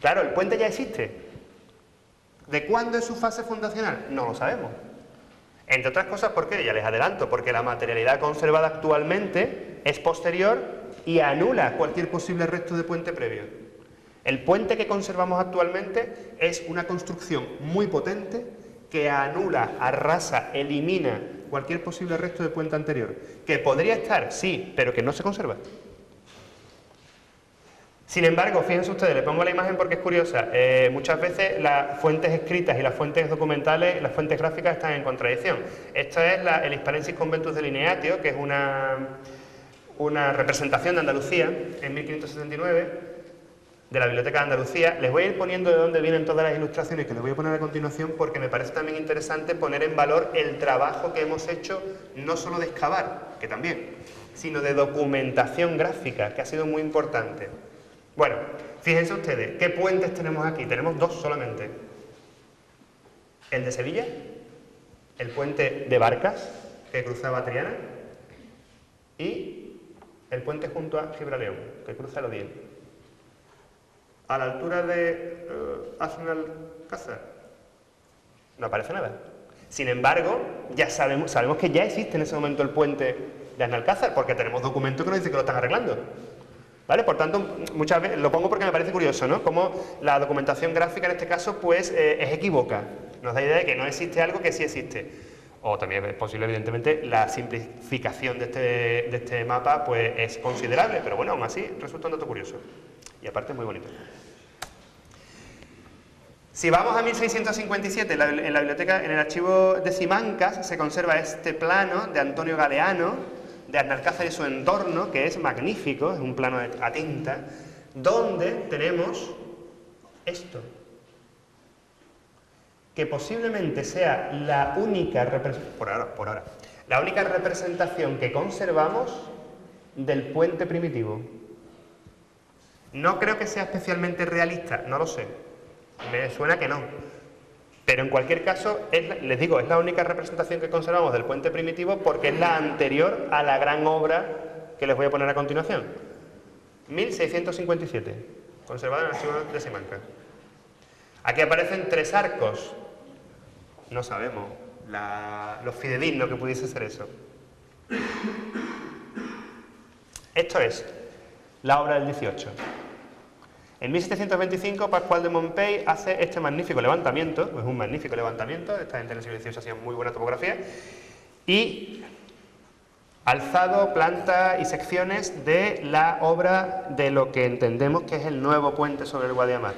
Claro, el puente ya existe. ¿De cuándo es su fase fundacional? No lo sabemos. Entre otras cosas, ¿por qué? Ya les adelanto, porque la materialidad conservada actualmente es posterior y anula cualquier posible resto de puente previo. El puente que conservamos actualmente es una construcción muy potente que anula, arrasa, elimina cualquier posible resto de puente anterior. ¿Que podría estar? Sí, pero que no se conserva. Sin embargo, fíjense ustedes, les pongo la imagen porque es curiosa. Muchas veces las fuentes escritas y las fuentes documentales, las fuentes gráficas están en contradicción. Esta es el Hispalensis Conventus de Lineatio, que es una representación de Andalucía en 1579, de la Biblioteca de Andalucía. Les voy a ir poniendo de dónde vienen todas las ilustraciones que les voy a poner a continuación porque me parece también interesante poner en valor el trabajo que hemos hecho, no solo de excavar, que también, sino de documentación gráfica, que ha sido muy importante. Bueno, fíjense ustedes, ¿qué puentes tenemos aquí? Tenemos dos solamente. El de Sevilla, el puente de Barcas, que cruzaba Triana, y el puente junto a Gibraleón, que cruza el Odiel. A la altura de Arnalcázar no aparece nada. Sin embargo, ya sabemos que ya existe en ese momento el puente de Arnalcázar, porque tenemos documentos que nos dicen que lo están arreglando. ¿Vale? Por tanto, muchas veces, lo pongo porque me parece curioso, ¿no? Como la documentación gráfica en este caso, pues, es equívoca. Nos da idea de que no existe algo que sí existe. O también es posible, evidentemente, la simplificación de este mapa, pues, es considerable, pero bueno, aún así, resulta un dato curioso. Y aparte es muy bonito. Si vamos a 1657, en la biblioteca, en el archivo de Simancas, se conserva este plano de Antonio Galeano, de Arnalcázar y su entorno, que es magnífico, es un plano a tinta, donde tenemos esto, que posiblemente sea la única la única representación que conservamos del puente primitivo. No creo que sea especialmente realista, no lo sé, me suena que no. Pero en cualquier caso, les digo, es la única representación que conservamos del puente primitivo porque es la anterior a la gran obra que les voy a poner a continuación. 1657, conservada en el archivo de Simancas. Aquí aparecen 3 arcos. No sabemos lo fidedigno que pudiese ser eso. Esto es la obra del 18. En 1725, Pascual de Montpey hace este magnífico levantamiento, es un magnífico levantamiento, esta gente en el siglo XVIII hacía muy buena topografía, y alzado, planta y secciones de la obra de lo que entendemos que es el nuevo puente sobre el Guadiamar,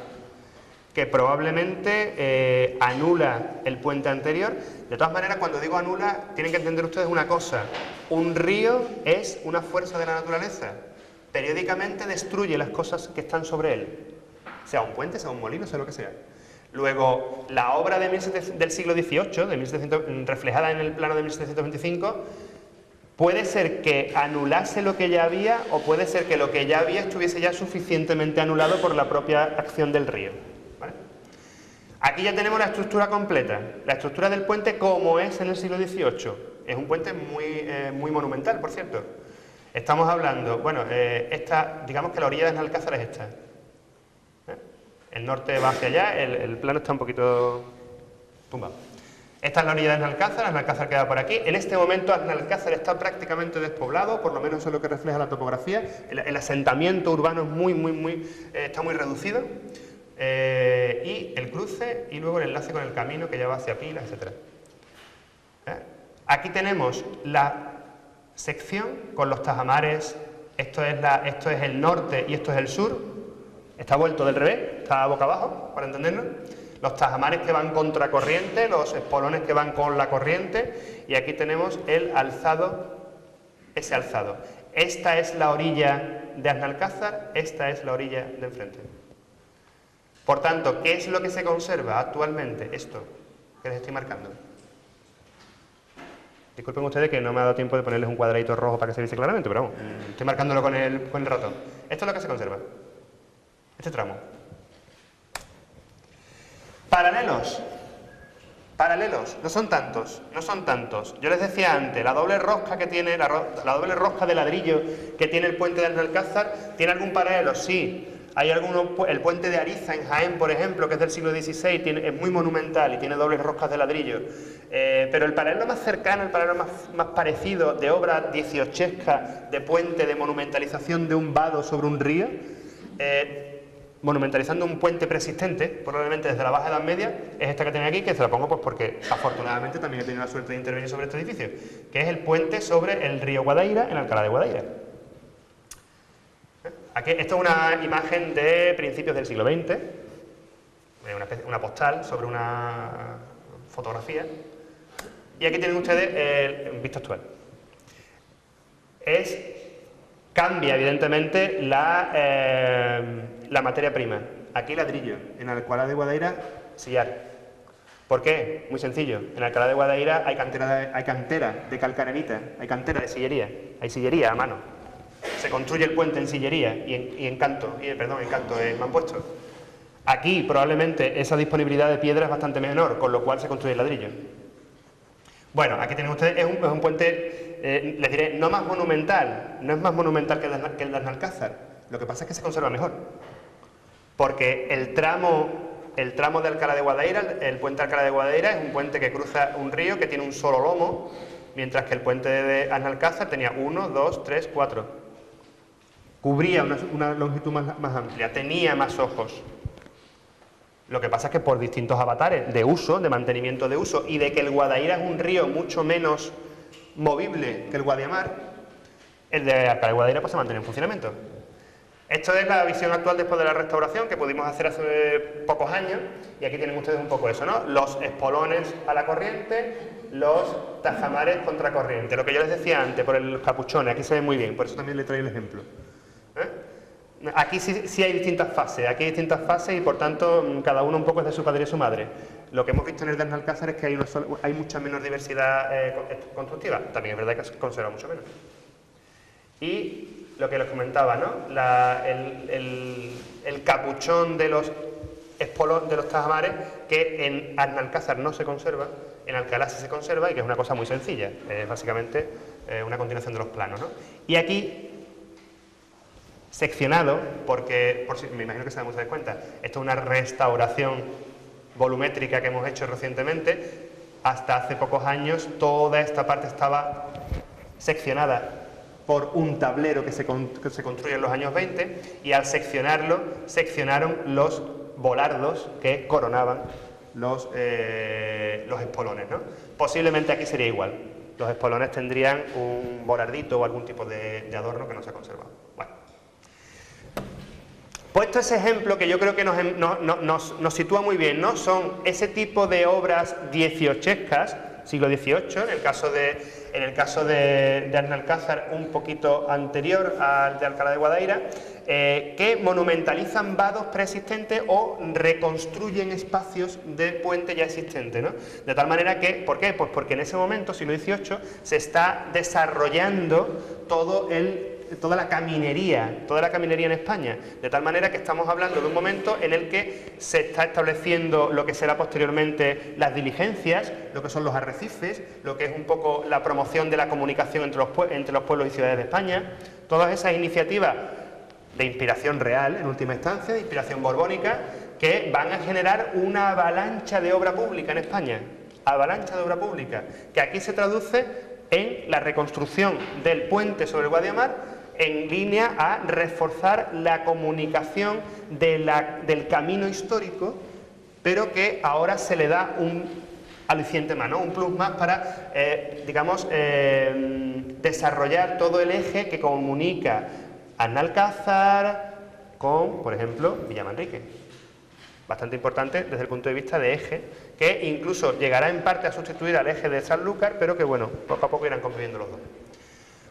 que probablemente anula el puente anterior. De todas maneras, cuando digo anula, tienen que entender ustedes una cosa: un río es una fuerza de la naturaleza. Periódicamente destruye las cosas que están sobre él, sea un puente, sea un molino, sea lo que sea. Luego, la obra del siglo XVIII, reflejada en el plano de 1725, puede ser que anulase lo que ya había, o puede ser que lo que ya había estuviese ya suficientemente anulado por la propia acción del río. ¿Vale? Aquí ya tenemos la estructura completa, la estructura del puente como es en el siglo XVIII. Es un puente muy monumental, por cierto. Estamos hablando, bueno, digamos que la orilla de Arnalcázar es esta. El norte va hacia allá, el plano está un poquito tumbado. Esta es la orilla de Alnalcázar queda por aquí. En este momento Alnalcázar está prácticamente despoblado, por lo menos eso es lo que refleja la topografía. El asentamiento urbano es está muy reducido. Y el cruce y luego el enlace con el camino que lleva hacia Pilas, etc. Aquí tenemos la sección con los tajamares. Esto es el norte y esto es el sur. Está vuelto del revés, está boca abajo, para entendernos. Los tajamares que van contracorriente, los espolones que van con la corriente, y aquí tenemos el alzado, ese alzado. Esta es la orilla de Alnalcázar, esta es la orilla de enfrente. Por tanto, ¿qué es lo que se conserva actualmente? Esto que les estoy marcando. Disculpen ustedes que no me ha dado tiempo de ponerles un cuadradito rojo para que se viese claramente, pero vamos, estoy marcándolo con el ratón. Esto es lo que se conserva, este tramo. Paralelos, no son tantos. Yo les decía antes, la doble rosca que tiene, la doble rosca de ladrillo que tiene el puente de Alnalcázar, ¿tiene algún paralelo? Sí. Hay algunos, el puente de Ariza en Jaén, por ejemplo, que es del siglo XVI, es muy monumental y tiene dobles roscas de ladrillo. Pero el paralelo más cercano, el paralelo más parecido de obra dieciochesca, de puente, de monumentalización de un vado sobre un río, monumentalizando un puente preexistente, probablemente desde la Baja Edad Media, es esta que tiene aquí, que se la pongo pues porque afortunadamente también he tenido la suerte de intervenir sobre este edificio, que es el puente sobre el río Guadaira, en Alcalá de Guadaira. Aquí, esto es una imagen de principios del siglo XX, una postal sobre una fotografía, y aquí tienen ustedes el visto actual. Cambia evidentemente la materia prima. Aquí ladrillo, en Alcalá de Guadaira sillar. ¿Por qué? Muy sencillo. En Alcalá de Guadaira hay cantera de calcarerita, hay cantera de sillería, hay sillería a mano. Se construye el puente en sillería y en canto, mampuesto. Aquí probablemente esa disponibilidad de piedra es bastante menor, con lo cual se construye el ladrillo. Bueno, aquí tienen ustedes, es un puente, les diré, no más monumental, no es más monumental que el de Alnalcázar. Lo que pasa es que se conserva mejor. Porque el tramo de Alcalá de Guadaira, el puente de Alcalá de Guadaira es un puente que cruza un río que tiene un solo lomo, mientras que el puente de Alnalcázar tenía 1, 2, 3, 4. Cubría una longitud más amplia, tenía más ojos. Lo que pasa es que por distintos avatares de uso, de mantenimiento de uso, y de que el Guadaira es un río mucho menos movible que el Guadiamar, el de Alcalá de Guadaira pues se mantiene en funcionamiento. Esto es la visión actual después de la restauración que pudimos hacer hace pocos años, y aquí tienen ustedes un poco eso, ¿no? Los espolones a la corriente, los tajamares contracorriente. Lo que yo les decía antes, por el capuchones, aquí se ve muy bien, por eso también le traigo el ejemplo. Aquí sí hay distintas fases, y por tanto cada uno un poco es de su padre y su madre. Lo que hemos visto en el de Alnalcázar es que hay mucha menos diversidad constructiva, también es verdad que se conserva mucho menos. Y lo que les comentaba, ¿no? El capuchón de los tajamares, que en Alnalcázar no se conserva, en Alcalá sí se conserva, y que es una cosa muy sencilla, es básicamente una continuación de los planos, ¿no? Y aquí seccionado, porque me imagino que se dan ustedes cuenta, esto es una restauración volumétrica que hemos hecho recientemente. Hasta hace pocos años toda esta parte estaba seccionada por un tablero que se construye en los años 20, y al seccionarlo, seccionaron los volardos que coronaban los espolones, ¿no? Posiblemente aquí sería igual, los espolones tendrían un volardito o algún tipo de adorno que no se ha conservado. Bueno. Puesto ese ejemplo, que yo creo que nos sitúa muy bien, ¿no? Son ese tipo de obras dieciochescas, siglo XVIII, en el caso de Alnalcázar un poquito anterior al de Alcalá de Guadaira, que monumentalizan vados preexistentes o reconstruyen espacios de puente ya existentes, ¿no? De tal manera que, ¿por qué? Pues porque en ese momento, siglo XVIII, se está desarrollando toda la caminería en España, de tal manera que estamos hablando de un momento en el que se está estableciendo lo que será posteriormente las diligencias, lo que son los arrecifes, lo que es un poco la promoción de la comunicación entre los pueblos y ciudades de España. Todas esas iniciativas de inspiración real, en última instancia, de inspiración borbónica, que van a generar una avalancha de obra pública en España avalancha de obra pública, que aquí se traduce en la reconstrucción del puente sobre el Guadiamar en línea a reforzar la comunicación del camino histórico, pero que ahora se le da un aliciente más, ¿no? Un plus más para, digamos, desarrollar todo el eje que comunica a Nalcázar con, por ejemplo, Villamanrique. Bastante importante desde el punto de vista de eje, que incluso llegará en parte a sustituir al eje de Sanlúcar, pero que, bueno, poco a poco irán conviviendo los dos.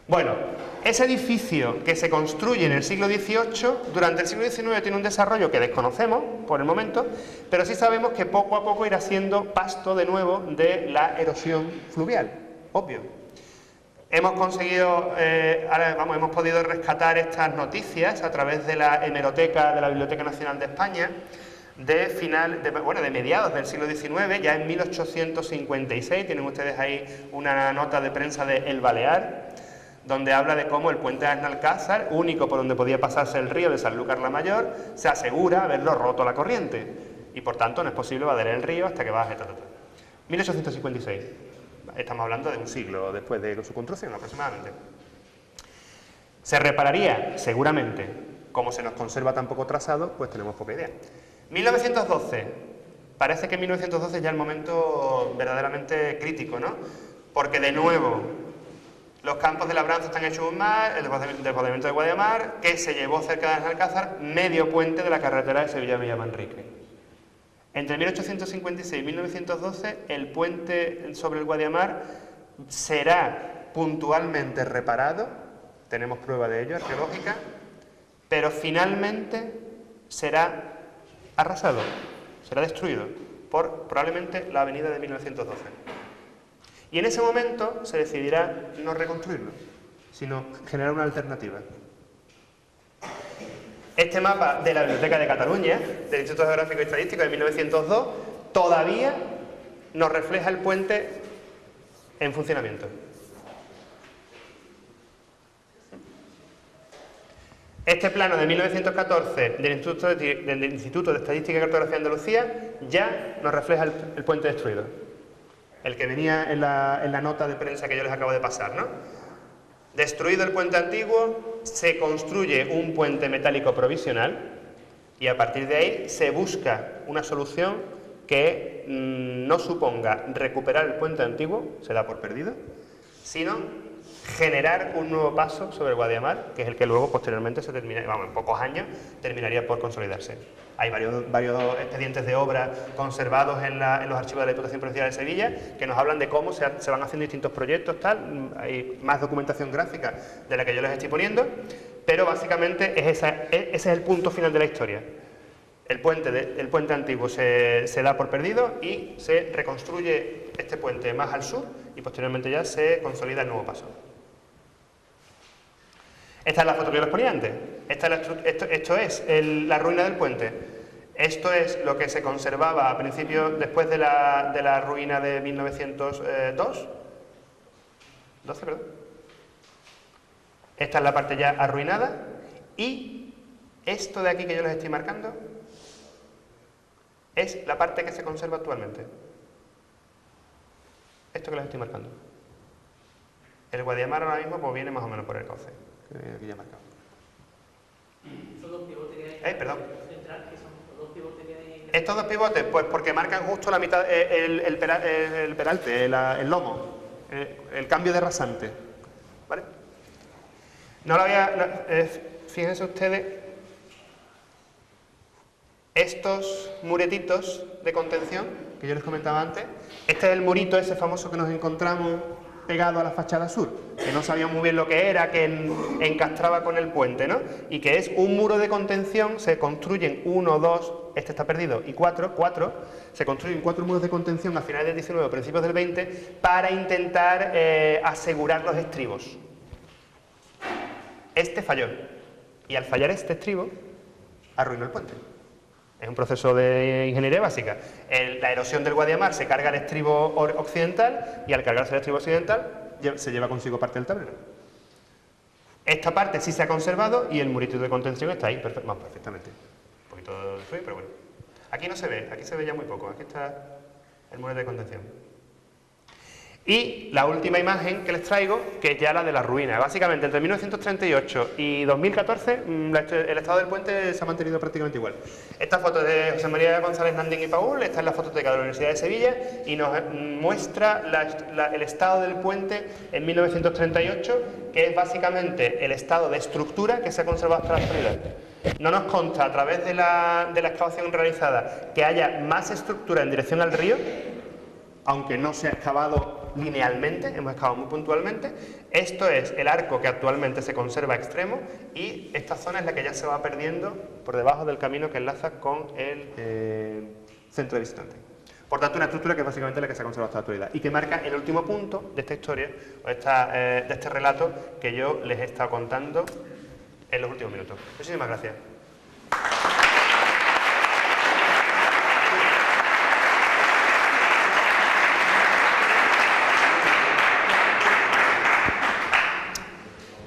Bueno, ese edificio que se construye en el siglo XVIII, durante el siglo XIX tiene un desarrollo que desconocemos por el momento, pero sí sabemos que poco a poco irá siendo pasto de nuevo de la erosión fluvial, obvio. Hemos conseguido, hemos podido rescatar estas noticias a través de la hemeroteca de la Biblioteca Nacional de España, de mediados del siglo XIX, ya en 1856, tienen ustedes ahí una nota de prensa de El Balear, donde habla de cómo el puente de Nalcázar, único por donde podía pasarse el río de Sanlúcar la Mayor, se asegura haberlo roto la corriente, y por tanto no es posible vadear el río hasta que baje, 1856, estamos hablando de un siglo después de su construcción aproximadamente. ¿Se repararía? Seguramente. Como se nos conserva tan poco trazado, pues tenemos poca idea. 1912, parece que en 1912 ya es el momento verdaderamente crítico, ¿no? Porque de nuevo los campos de labranza están hechos un mar, el desbordamiento de Guadiamar, que se llevó cerca de Alcázar medio puente de la carretera de Sevilla a Villamanrique. Entre 1856 y 1912 el puente sobre el Guadiamar será puntualmente reparado, tenemos prueba de ello arqueológica, pero finalmente será arrasado, será destruido por probablemente la avenida de 1912. Y en ese momento se decidirá no reconstruirlo, sino generar una alternativa. Este mapa de la Biblioteca de Cataluña, del Instituto Geográfico y Estadístico de 1902, todavía nos refleja el puente en funcionamiento. Este plano de 1914 del Instituto de Estadística y Cartografía de Andalucía ya nos refleja el puente destruido. El que venía en la nota de prensa que yo les acabo de pasar, ¿no? Destruido el puente antiguo, se construye un puente metálico provisional y a partir de ahí se busca una solución que no suponga recuperar el puente antiguo, se da por perdido, sino generar un nuevo paso sobre el Guadiamar, que es el que luego posteriormente se termina, en pocos años terminaría por consolidarse. Hay varios expedientes de obra conservados en los archivos de la Diputación Provincial de Sevilla que nos hablan de cómo se van haciendo distintos proyectos, tal. Hay más documentación gráfica de la que yo les estoy poniendo, pero básicamente ese es el punto final de la historia. El puente antiguo se da por perdido y se reconstruye este puente más al sur y posteriormente ya se consolida el nuevo paso. Esta es la foto que yo les ponía antes. Esto es la ruina del puente. Esto es lo que se conservaba a principios, después de la ruina de 1902. Esta es la parte ya arruinada. Y esto de aquí que yo les estoy marcando es la parte que se conserva actualmente. Esto que les estoy marcando. El Guadiamar ahora mismo pues viene más o menos por el cauce. Aquí ya marcado. ¿Son dos pivotes que hay? Perdón. Central, ¿qué son los dos pivotes que hay? Estos dos pivotes, pues porque marcan justo la mitad, el peralte, el lomo, el cambio de rasante. ¿Vale? No lo había. Fíjense ustedes, estos muretitos de contención que yo les comentaba antes. Este es el murito ese famoso que nos encontramos pegado a la fachada sur, que no sabíamos muy bien lo que era, que encastraba con el puente, ¿no? Y que es un muro de contención, se construyen 1, 2, este está perdido, y 4, se construyen 4 muros de contención a finales del 19 o principios del 20 para intentar asegurar los estribos. Este falló, y al fallar este estribo, arruinó el puente. Es un proceso de ingeniería básica. La erosión del Guadiamar se carga el estribo occidental y al cargarse el estribo occidental se lleva consigo parte del tablero. Esta parte sí se ha conservado y el murito de contención está ahí perfectamente. Un poquito de frío, pero bueno. Aquí no se ve, aquí se ve ya muy poco. Aquí está el muro de contención. Y la última imagen que les traigo, que es ya la de la ruina. Básicamente, entre 1938 y 2014, el estado del puente se ha mantenido prácticamente igual. Esta foto es de José María González Nandín y Paúl, está en la fototeca de la Universidad de Sevilla y nos muestra el estado del puente en 1938, que es básicamente el estado de estructura que se ha conservado hasta la actualidad. No nos consta, a través de la excavación realizada, que haya más estructura en dirección al río, aunque no se ha excavado linealmente, hemos excavado muy puntualmente. Esto es el arco que actualmente se conserva extremo y esta zona es la que ya se va perdiendo por debajo del camino que enlaza con el centro de visitantes. Por tanto, una estructura que es básicamente la que se ha conservado hasta la actualidad y que marca el último punto de esta historia, o de este relato que yo les he estado contando en los últimos minutos. Muchísimas gracias.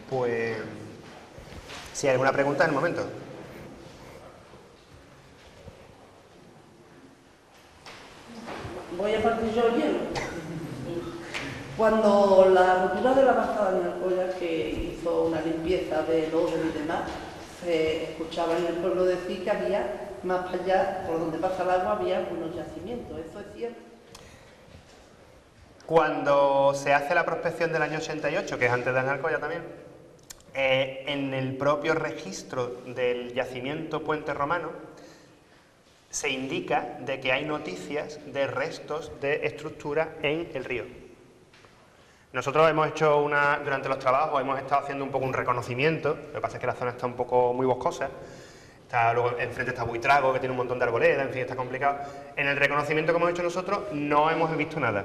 Pues, si hay alguna pregunta en el momento. Voy a partir yo el hielo. Cuando la rotura de la bajada de Alcoya, que hizo una limpieza de lodo y demás, se escuchaba en el pueblo decir que había, más para allá, por donde pasa el agua, había algunos yacimientos. ¿Eso es cierto? Cuando se hace la prospección del año 88, que es antes de Alcoya también, en el propio registro del yacimiento Puente Romano se indica de que hay noticias de restos de estructura en el río. Nosotros hemos hecho durante los trabajos hemos estado haciendo un poco un reconocimiento, lo que pasa es que la zona está un poco muy boscosa, luego enfrente está Buitrago, que tiene un montón de arboleda, en fin, está complicado. En el reconocimiento que hemos hecho nosotros no hemos visto nada.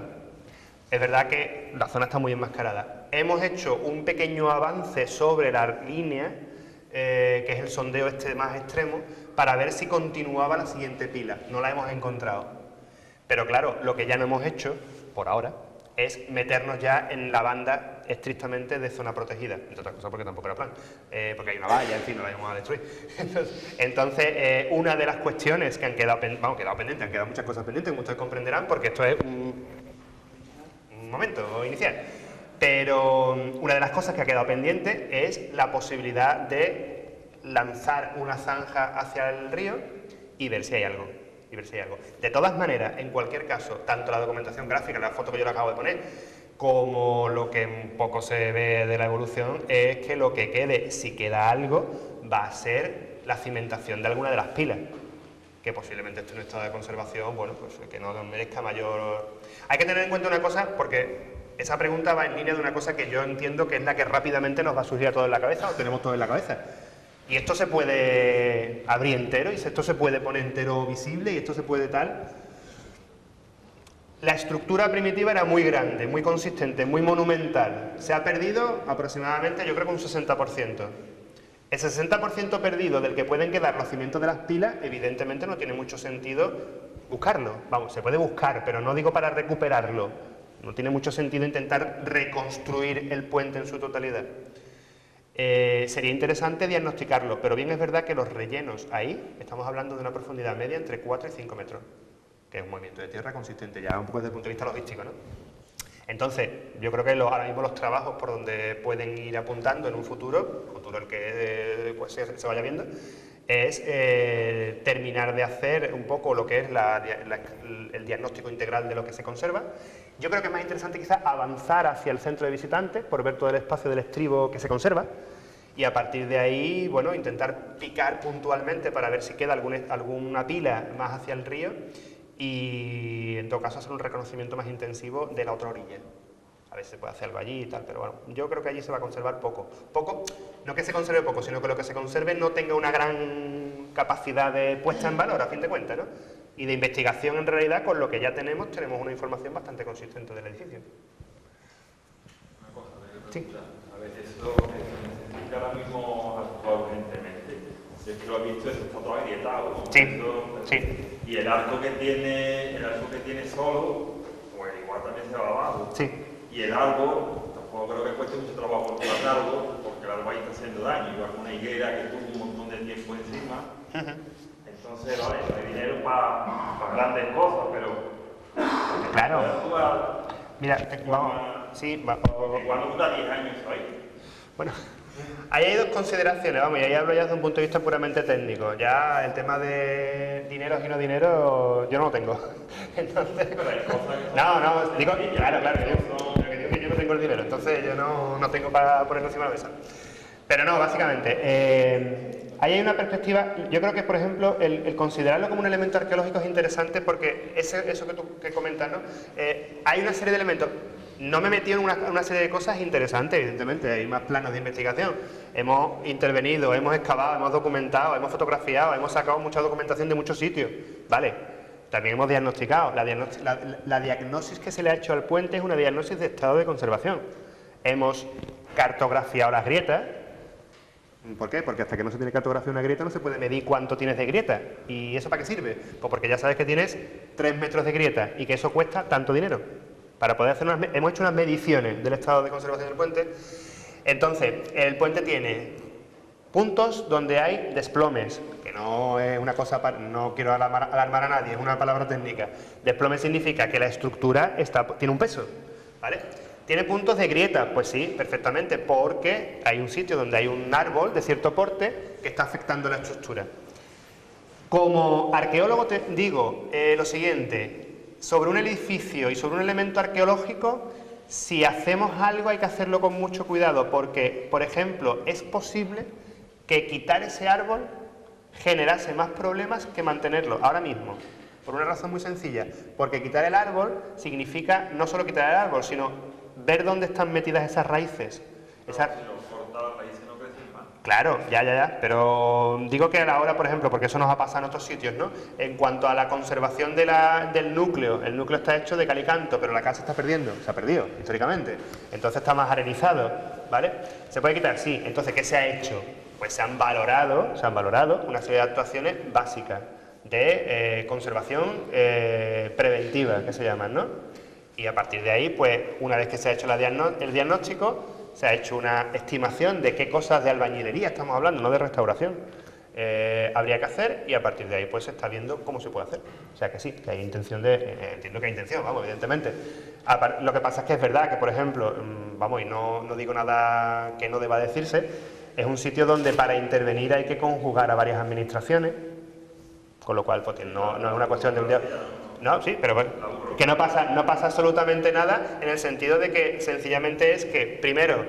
Es verdad que la zona está muy enmascarada. Hemos hecho un pequeño avance sobre la línea, que es el sondeo más extremo, para ver si continuaba la siguiente pila. No la hemos encontrado. Pero claro, lo que ya no hemos hecho, por ahora, es meternos ya en la banda estrictamente de zona protegida. Entre otras cosas porque tampoco era plan. Porque hay una valla, en fin, no la íbamos a destruir. Entonces, una de las cuestiones que han quedado pendientes, han quedado muchas cosas pendientes, como ustedes comprenderán, porque esto es un momento inicial, pero una de las cosas que ha quedado pendiente es la posibilidad de lanzar una zanja hacia el río y ver si hay algo. De todas maneras, en cualquier caso, tanto la documentación gráfica, la foto que yo le acabo de poner, como lo que un poco se ve de la evolución, es que lo que quede, si queda algo, va a ser la cimentación de alguna de las pilas, que posiblemente esté en un estado de conservación, bueno, pues que no merezca mayor... Hay que tener en cuenta una cosa, porque esa pregunta va en línea de una cosa que yo entiendo que es la que rápidamente nos va a surgir a todos en la cabeza, o tenemos todos en la cabeza. Y esto se puede abrir entero, y esto se puede poner entero visible, y esto se puede tal. La estructura primitiva era muy grande, muy consistente, muy monumental. Se ha perdido aproximadamente, yo creo que un 60%. El 60% perdido del que pueden quedar los cimientos de las pilas, evidentemente no tiene mucho sentido buscarlo. Vamos, se puede buscar, pero no digo para recuperarlo. No tiene mucho sentido intentar reconstruir el puente en su totalidad. Sería interesante diagnosticarlo, pero bien es verdad que los rellenos ahí, estamos hablando de una profundidad media entre 4 y 5 metros, que es un movimiento de tierra consistente ya un poco desde el punto de vista logístico, ¿no? Entonces, yo creo que ahora mismo los trabajos por donde pueden ir apuntando en un futuro el que pues, se vaya viendo, es terminar de hacer un poco lo que es el diagnóstico integral de lo que se conserva. Yo creo que es más interesante quizás avanzar hacia el centro de visitantes por ver todo el espacio del estribo que se conserva y a partir de ahí, bueno, intentar picar puntualmente para ver si queda alguna pila más hacia el río y en todo caso hacer un reconocimiento más intensivo de la otra orilla. A ver si se puede hacer algo allí y tal, pero bueno, yo creo que allí se va a conservar poco. Poco, no que se conserve poco, sino que lo que se conserve no tenga una gran capacidad de puesta en valor, a fin de cuentas, ¿no? Y de investigación en realidad, con lo que ya tenemos una información bastante consistente del edificio. Una cosa, sí. A ver, eso que se necesita ahora mismo actuar urgentemente. Si es que lo he visto, eso está todo agrietado, ¿no? Sí, eso, sí. Y el arco que tiene solo, pues igual también se va abajo. Sí. Y el árbol, tampoco creo que cueste mucho trabajo por el árbol, porque el árbol ahí está haciendo daño, igual con una higuera que tuvo un montón de tiempo encima. Entonces, vale, no hay dinero para grandes cosas, pero... Claro. Mira, vamos, sí, ¿Cuándo dura 10 años hoy? bueno, ahí hay dos consideraciones, vamos, y ahí hablo ya desde un punto de vista puramente técnico. Ya el tema de dinero y no dinero, yo no lo tengo. Entonces, no, digo, claro, que yo no tengo el dinero, entonces yo no tengo para ponerlo encima de la mesa. Pero no, básicamente, ahí hay una perspectiva, yo creo que, por ejemplo, el considerarlo como un elemento arqueológico es interesante porque eso que comentas, ¿no? Hay una serie de elementos. No me he metido en una serie de cosas interesantes, evidentemente, hay más planos de investigación. Hemos intervenido, hemos excavado, hemos documentado, hemos fotografiado, hemos sacado mucha documentación de muchos sitios, ¿vale? También hemos diagnosticado. La diagnosis que se le ha hecho al puente es una diagnosis de estado de conservación. Hemos cartografiado las grietas. ¿Por qué? Porque hasta que no se tiene cartografía una grieta no se puede medir cuánto tienes de grieta. ¿Y eso para qué sirve? Pues porque ya sabes que tienes 3 metros de grieta y que eso cuesta tanto dinero. Para poder hacer hemos hecho unas mediciones del estado de conservación del puente. Entonces, el puente tiene puntos donde hay desplomes, que no es una cosa, no quiero alarmar a nadie, es una palabra técnica. Desplome significa que la estructura tiene un peso, ¿vale? ¿Tiene puntos de grieta? Pues sí, perfectamente, porque hay un sitio donde hay un árbol de cierto porte que está afectando la estructura. Como arqueólogo te digo lo siguiente: sobre un edificio y sobre un elemento arqueológico, si hacemos algo hay que hacerlo con mucho cuidado, porque, por ejemplo, es posible que quitar ese árbol generase más problemas que mantenerlo ahora mismo, por una razón muy sencilla, porque quitar el árbol significa no solo quitar el árbol, sino ver dónde están metidas esas raíces. Si lo corta las raíces no crecen más. Claro, ya, pero digo que a la hora, por ejemplo, porque eso nos ha pasado en otros sitios, ¿no? En cuanto a la conservación del núcleo, el núcleo está hecho de cal y canto, pero la casa está perdiendo, se ha perdido históricamente, entonces está más arenizado, ¿vale? ¿Se puede quitar? Sí. Entonces, ¿qué se ha hecho? Pues se han valorado una serie de actuaciones básicas de conservación preventiva, que se llaman, ¿no? Y a partir de ahí, pues, una vez que se ha hecho el diagnóstico, se ha hecho una estimación de qué cosas de albañilería estamos hablando, no de restauración, habría que hacer, y a partir de ahí pues se está viendo cómo se puede hacer. O sea que sí, que hay intención entiendo que hay intención, vamos, evidentemente. Lo que pasa es que es verdad que, por ejemplo, vamos, y no digo nada que no deba decirse, es un sitio donde para intervenir hay que conjugar a varias administraciones, con lo cual pues no es una cuestión de un día. No, sí, pero bueno, que no pasa absolutamente nada, en el sentido de que sencillamente es que, primero,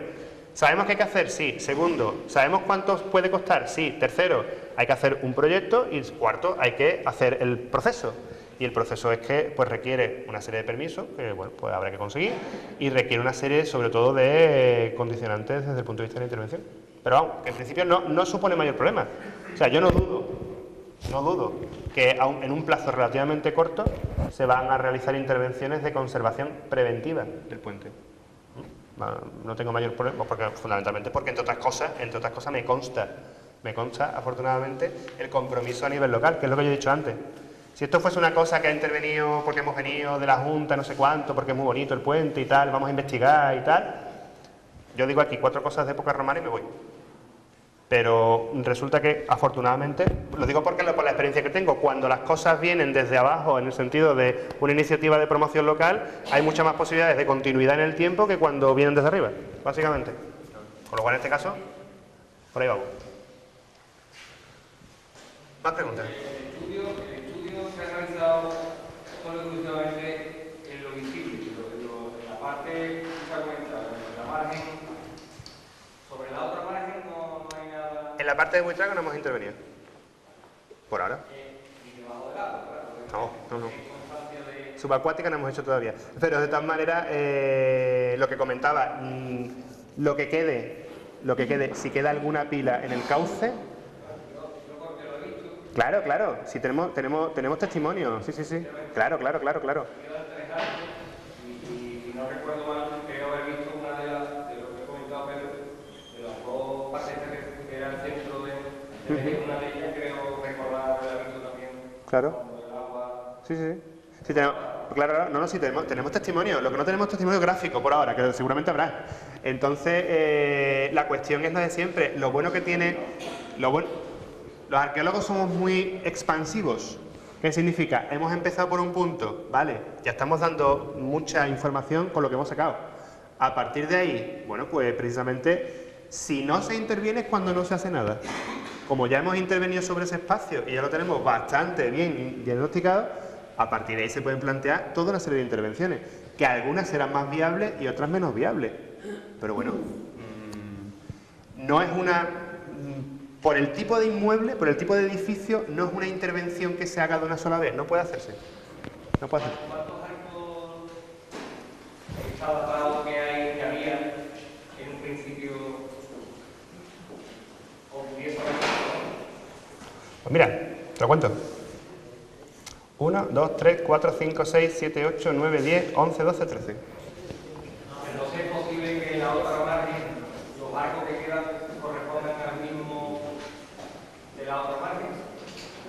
¿sabemos qué hay que hacer? Sí. Segundo, ¿sabemos cuánto puede costar? Sí. Tercero, hay que hacer un proyecto. Y cuarto, hay que hacer el proceso. Y el proceso es que pues requiere una serie de permisos, que bueno, pues habrá que conseguir, y requiere una serie, sobre todo, de condicionantes desde el punto de vista de la intervención. Pero vamos, que en principio no supone mayor problema. O sea, yo no dudo que en un plazo relativamente corto se van a realizar intervenciones de conservación preventiva del puente. No tengo mayor problema, fundamentalmente porque entre otras cosas me consta afortunadamente el compromiso a nivel local, que es lo que yo he dicho antes. Si esto fuese una cosa que ha intervenido porque hemos venido de la Junta, no sé cuánto, porque es muy bonito el puente y tal, vamos a investigar y tal, yo digo aquí 4 cosas de época romana y me voy. Pero resulta que, afortunadamente, lo digo porque por la experiencia que tengo, cuando las cosas vienen desde abajo, en el sentido de una iniciativa de promoción local, hay muchas más posibilidades de continuidad en el tiempo que cuando vienen desde arriba, básicamente. Con lo cual, en este caso, por ahí vamos. ¿Más preguntas? El estudio se ha realizado solo exclusivamente en lo visible, en la parte que se ha comentado, en la margen. Sobre la otra margen no hay nada. En la parte de Buitrago no hemos intervenido. Por ahora. Y debajo del agua, claro. No. Subacuática no hemos hecho todavía. Pero de todas maneras, lo que comentaba, lo que quede, si queda alguna pila en el cauce. Claro, sí, tenemos testimonio, sí. Claro. Y no recuerdo mal, creo haber visto una de lo que he comentado, Pedro, de las 2 pasetas que era el centro de una de ellas, creo recordar haber visto también. Claro. Cuando el agua. Sí, tenemos testimonio. Lo que no tenemos es testimonio gráfico por ahora, que seguramente habrá. Entonces, la cuestión es la de siempre. Los arqueólogos somos muy expansivos. ¿Qué significa? Hemos empezado por un punto, ¿vale? Ya estamos dando mucha información con lo que hemos sacado. A partir de ahí, bueno, pues precisamente, si no se interviene es cuando no se hace nada. Como ya hemos intervenido sobre ese espacio y ya lo tenemos bastante bien diagnosticado, a partir de ahí se pueden plantear toda una serie de intervenciones, que algunas serán más viables y otras menos viables. Pero bueno, no es una... Por el tipo de inmueble, por el tipo de edificio, no es una intervención que se haga de una sola vez, no puede hacerse. No puede hacerse. ¿Cuántos arcos estaba parado que había en un principio o 10 años? Pues mira, te lo cuento. 1, 2, 3, 4, 5, 6, 7, 8, 9, 10, 11, 12, 13. Entonces es posible que en la otra margen los arcos que quedan correspondan al mismo de la otra margen.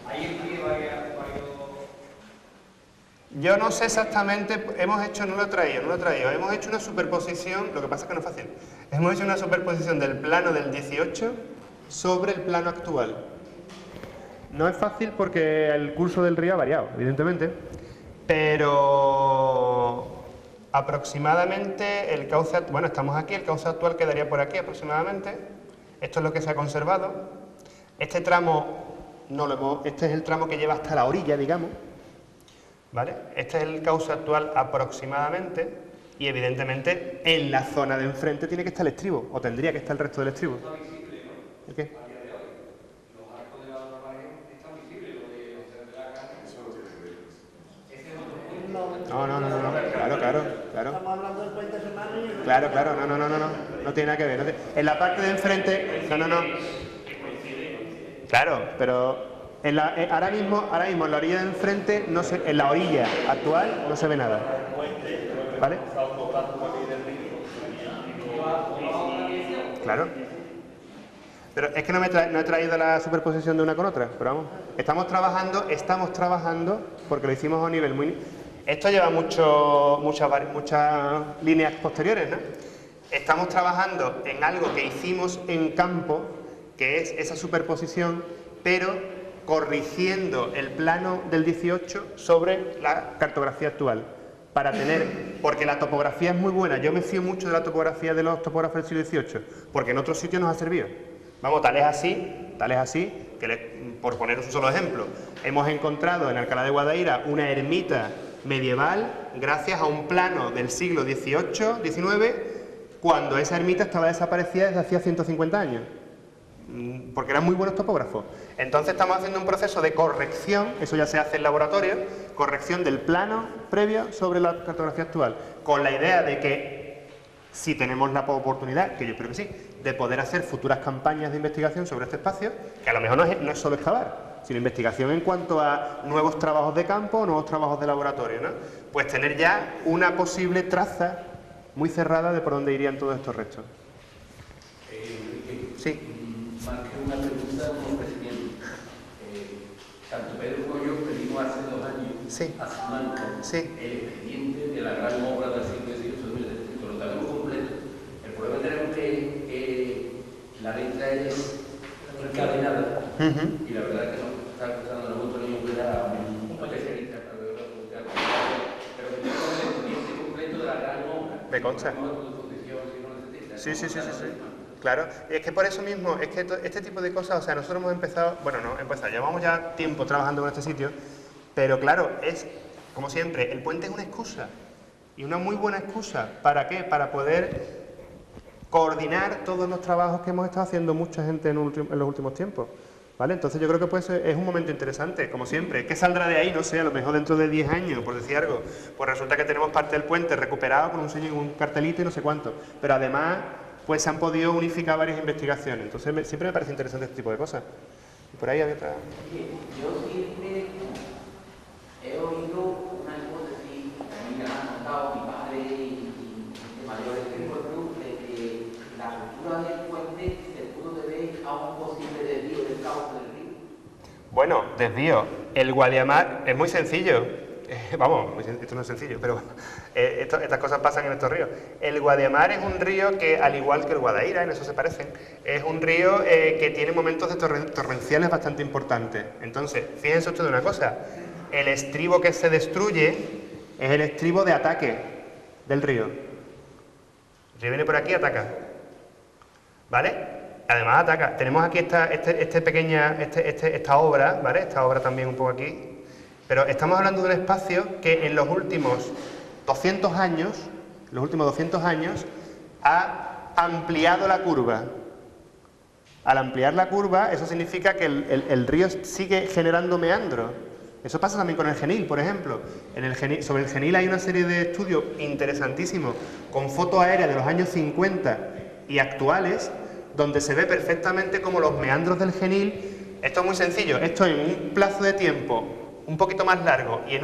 Ahí en pie varios... Yo no sé exactamente, hemos hecho, no lo he traído, hemos hecho una superposición, lo que pasa es que no es fácil. Hemos hecho una superposición del plano del 18 sobre el plano actual. No es fácil porque el curso del río ha variado, evidentemente, pero aproximadamente el cauce, bueno, estamos aquí, el cauce actual quedaría por aquí aproximadamente. Esto es lo que se ha conservado. Este tramo, este es el tramo que lleva hasta la orilla, digamos, ¿vale? Este es el cauce actual aproximadamente y evidentemente en la zona de enfrente tiene que estar el estribo, o tendría que estar el resto del estribo. ¿El qué? No, claro. Estamos hablando del puente Romano y el... Claro, no tiene nada que ver. En la parte de enfrente, no. Claro, pero ahora mismo en la orilla de enfrente, en la orilla actual no se ve nada. ¿Vale? Claro. Pero es que no he traído la superposición de una con otra, pero vamos. Estamos trabajando, porque lo hicimos a un nivel muy... Esto lleva muchas líneas posteriores, ¿no? Estamos trabajando en algo que hicimos en campo, que es esa superposición, pero corrigiendo el plano del 18 sobre la cartografía actual. Para tener, porque la topografía es muy buena, yo me fío mucho de la topografía de los topógrafos del siglo XVIII, porque en otros sitios nos ha servido. Vamos, tal es así, que por poneros un solo ejemplo, hemos encontrado en Alcalá de Guadaira una ermita medieval gracias a un plano del siglo XVIII-XIX, cuando esa ermita estaba desaparecida desde hacía 150 años, porque eran muy buenos topógrafos. Entonces estamos haciendo un proceso de corrección, eso ya se hace en laboratorio, corrección del plano previo sobre la cartografía actual, con la idea de que si tenemos la oportunidad, que yo creo que sí, de poder hacer futuras campañas de investigación sobre este espacio, que a lo mejor no es solo excavar, sino investigación en cuanto a nuevos trabajos de campo, nuevos trabajos de laboratorio, ¿no? Pues tener ya una posible traza muy cerrada de por dónde irían todos estos restos. Sí. Más que una pregunta, un ofrecimiento. Tanto Pedro como yo pedimos hace 2 años a Salamanca el expediente de la gran obra del siglo XVIII, lo tenemos completo. El problema tenemos que la letra es encadenada y la verdad es que no está costando la mucho ni un especialista para verlo, pero que tenemos el expediente completo de la gran obra. ¿Me consta? Sí. Claro, es que por eso mismo, es que este tipo de cosas, o sea, nosotros hemos empezado, llevamos ya tiempo trabajando en este sitio, pero claro, es, como siempre, el puente es una excusa, y una muy buena excusa. ¿Para qué? Para poder coordinar todos los trabajos que hemos estado haciendo mucha gente en los últimos tiempos, ¿vale? Entonces yo creo que pues es un momento interesante, como siempre. ¿Qué saldrá de ahí? No sé, a lo mejor dentro de 10 años, por decir algo, pues resulta que tenemos parte del puente recuperado con un cartelito y no sé cuánto, pero además pues se han podido unificar varias investigaciones. Entonces siempre me parece interesante este tipo de cosas. Y por ahí había otra... Yo siempre he oído una hipótesis que a mí me han contado mi padre y de mayores que de que la ruptura del puente se pudo deber a un posible desvío del cauce del río. Bueno, desvío. El Guadiamar es muy sencillo. Vamos, esto no es sencillo, pero estas cosas pasan en estos ríos. El Guadiamar es un río que, al igual que el Guadaira, en eso se parecen, es un río que tiene momentos de torrenciales bastante importantes. Entonces, fíjense ustedes una cosa, el estribo que se destruye es el estribo de ataque del río. El río viene por aquí y ataca. ¿Vale? Además ataca. Tenemos aquí esta obra, ¿vale? Esta obra también un poco aquí. Pero estamos hablando de un espacio que en los últimos 200 años, ha ampliado la curva. Al ampliar la curva, eso significa que el río sigue generando meandros. Eso pasa también con el Genil, por ejemplo. Sobre el Genil hay una serie de estudios interesantísimos con fotos aéreas de los años 50 y actuales, donde se ve perfectamente cómo los meandros del Genil, esto es muy sencillo, esto en un plazo de tiempo un poquito más largo y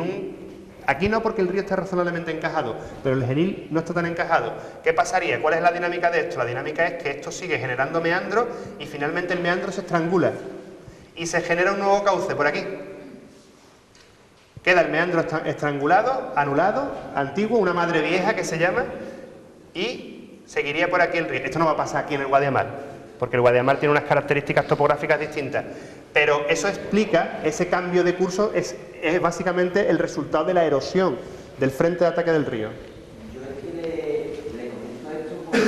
aquí no, porque el río está razonablemente encajado, pero el Genil no está tan encajado. ¿Qué pasaría? ¿Cuál es la dinámica de esto? La dinámica es que esto sigue generando meandros y finalmente el meandro se estrangula y se genera un nuevo cauce por aquí. Queda el meandro estrangulado, anulado, antiguo, una madre vieja que se llama, y seguiría por aquí el río. Esto no va a pasar aquí en el Guadiamar, porque el Guadiamar tiene unas características topográficas distintas. Pero eso explica, ese cambio de curso es básicamente el resultado de la erosión del frente de ataque del río. Yo es que le comento esto porque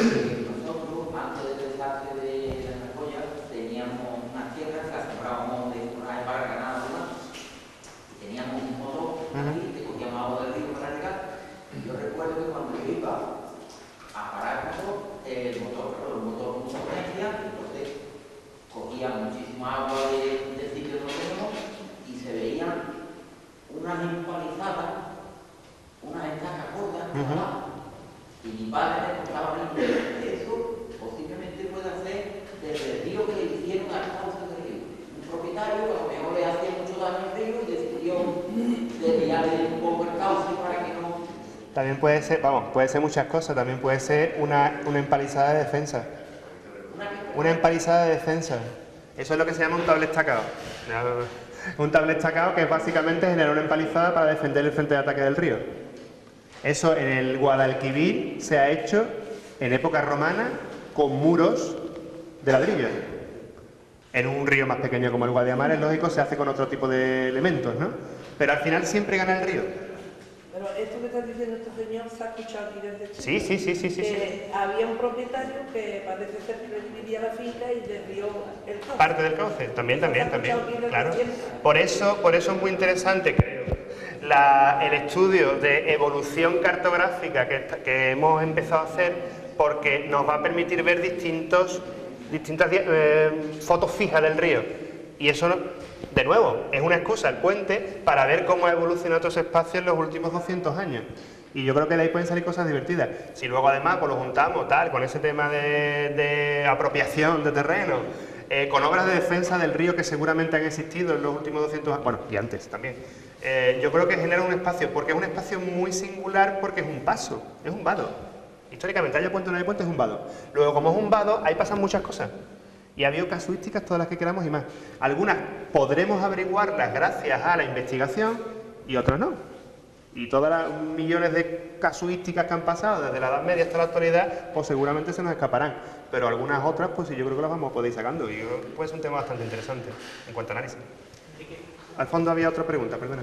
nosotros, antes del desastre de las Napoyas, teníamos unas tierras que asombrábamos de forraje para ganado y demás. Teníamos un motor aquí que cogíamos agua del río para regar. Yo recuerdo que cuando yo iba a parar el motor con potencia, entonces cogía muchísima agua del sitio donde tenemos y se veían unas empalizadas, unas estacas gordas, y mi padre me contaba a mí, eso posiblemente puede ser desde el río que le hicieron al cauce del río. Un propietario que a lo mejor le hacía mucho daño al río y decidió desviarle un poco el cauce para que no... También puede ser, puede ser muchas cosas, también puede ser una empalizada de defensa. Una empalizada de defensa. Eso es lo que se llama un tablet estacado. Un tablet estacado que es básicamente generar una empalizada para defender el frente de ataque del río. Eso en el Guadalquivir se ha hecho en época romana con muros de ladrillo. En un río más pequeño como el Guadiamar, es lógico, se hace con otro tipo de elementos, ¿no? Pero al final siempre gana el río. Pero esto que está diciendo este señor se ha escuchado aquí desde Sí. que había un propietario que parece ser que le dividía la finca y desvió el cauce. Parte del cauce, también, claro. Por eso es muy interesante, creo, el estudio de evolución cartográfica que hemos empezado a hacer, porque nos va a permitir ver distintas fotos fijas del río. Y eso, de nuevo, es una excusa, el puente, para ver cómo ha evolucionado otros espacios en los últimos 200 años. Y yo creo que de ahí pueden salir cosas divertidas. Si luego además pues, lo juntamos con ese tema de apropiación de terreno, con obras de defensa del río que seguramente han existido en los últimos 200 años, bueno, y antes también, yo creo que genera un espacio, porque es un espacio muy singular, porque es un paso, es un vado. Históricamente, haya puente o no haya puente, es un vado. Luego, como es un vado, ahí pasan muchas cosas. Y ha habido casuísticas, todas las que queramos y más. Algunas podremos averiguarlas gracias a la investigación y otras no. Y todas las millones de casuísticas que han pasado desde la Edad Media hasta la actualidad, pues seguramente se nos escaparán. Pero algunas otras, pues sí, yo creo que las vamos a poder ir sacando. Y puede ser un tema bastante interesante en cuanto a análisis. Al fondo había otra pregunta, perdona.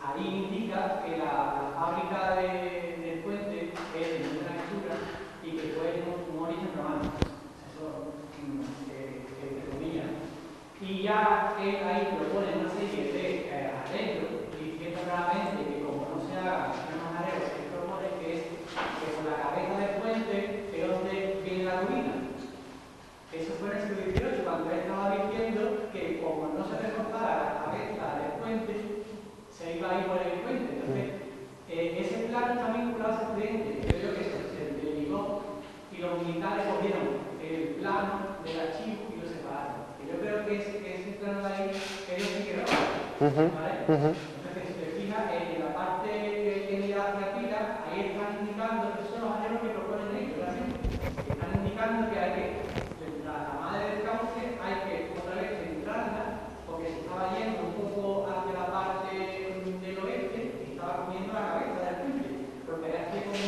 Ahí indica que la fábrica del puente es de una altura y que fue un origen romano. Eso, entre comillas. Y ya él ahí propone una serie de arreglos diciendo claramente que como no se haga unos arreglos, él propone que por la cabeza del puente es donde viene la ruina. Eso fue en el siglo XVIII, cuando él estaba diciendo que como no se reforzara la cabeza del puente, se iba a ir por el puente. Entonces, ese plano está vinculado a ese accidente. Yo creo que se delegó y los militares cogieron el plano del archivo y lo separaron. Y yo creo que ese plano de ahí, ellos sí que grabaron. ¿Vale? Entonces, indicando, esos son los arreglos que proponen ellos, realmente. Están indicando que hay que, la madre del cauce hay que otra vez centrarla, porque se estaba yendo un poco hacia la parte del oeste y estaba comiendo la cabeza del puente, porque era así como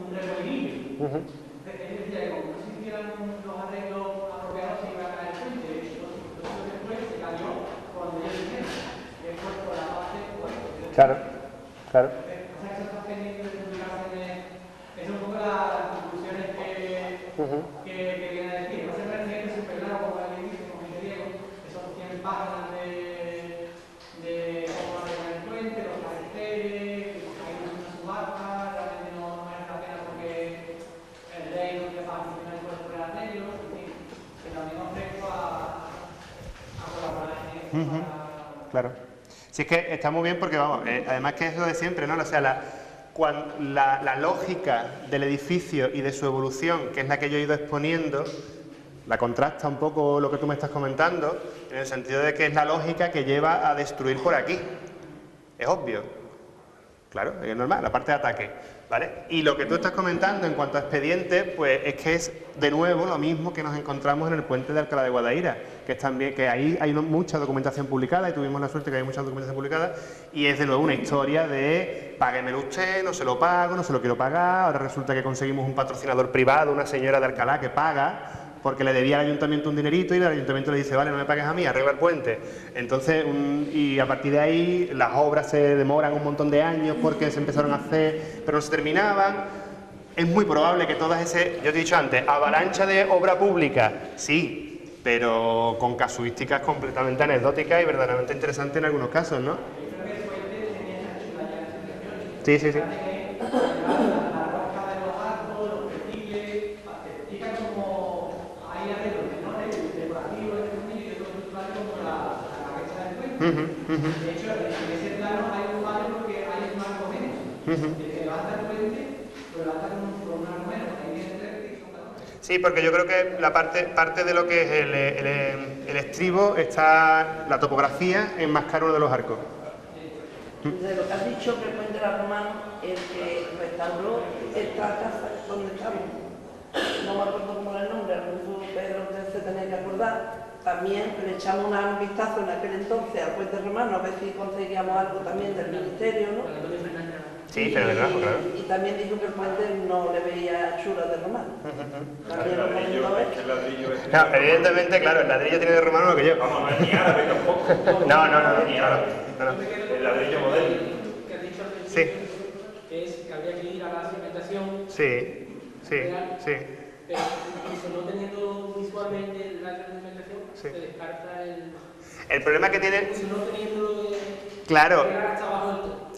un revolillo. Es decir, como no se hicieran los arreglos apropiados, se iba a caer el puente. Entonces después se cayó cuando yo dije, que fue por la parte oeste. Claro, claro. Es un poco las conclusiones que vienen a decir. No se me que súper largo, como alguien dice, como dice Diego, que son 100 páginas de cómo arreglar el puente, los caracteres, que hay una subasta, realmente no merece la pena porque el rey no te va a funcionar por el arreglo, en fin, que también ofrezco a colaborar en esto. Claro. Si es que está muy bien porque, vamos, además que es lo de siempre, ¿no? O sea, la lógica del edificio y de su evolución, que es la que yo he ido exponiendo, la contrasta un poco lo que tú me estás comentando, en el sentido de que es la lógica que lleva a destruir por aquí. Es obvio. Claro, es normal, la parte de ataque, ¿vale? Y lo que tú estás comentando en cuanto a expediente, pues es que es de nuevo lo mismo que nos encontramos en el puente de Alcalá de Guadaira, que es también, que ahí hay mucha documentación publicada, y tuvimos la suerte que hay mucha documentación publicada, y es de nuevo una historia de páguemelo usted, no se lo pago, no se lo quiero pagar, ahora resulta que conseguimos un patrocinador privado, una señora de Alcalá que paga, porque le debía al ayuntamiento un dinerito y el ayuntamiento le dice, vale, no me pagues a mí, arregla el puente. Entonces, y a partir de ahí las obras se demoran un montón de años porque se empezaron a hacer, pero no se terminaban. Es muy probable que todas ese, yo te he dicho antes, avalancha de obra pública, sí, pero con casuísticas completamente anecdóticas y verdaderamente interesantes en algunos casos, ¿no? Sí, sí, sí. De hecho, en ese plano hay un fallo porque hay un arco menos. El que levanta el puente, lo levanta con un arco menos. Ahí viene 3 y son 14. Sí, porque yo creo que la parte de lo que es el estribo está la topografía enmascara uno de los arcos. De lo que has dicho que el puente era romano, el que restauró esta casa donde estamos, no me acuerdo cómo era el nombre, a lo mejor Pedro se tenía que acordar. También le echamos un vistazo en aquel entonces al puente romano a ver si conseguíamos algo también del ministerio, ¿no? Sí, pero verdad, claro. Y también dijo que el puente no le veía chula de romano. No, evidentemente, claro, el ladrillo tiene de romano lo que yo. Vamos, no es ni árabe tampoco. No, ni árabe. El ladrillo moderno. Que has dicho al principio, Sí. que es que habría que ir a la segmentación. Sí. Pero incluso no teniendo visualmente la segmentación, Sí. se descarta el... El problema que tiene... Incluso no teniendo... Claro. Llegar hasta abajo del todo.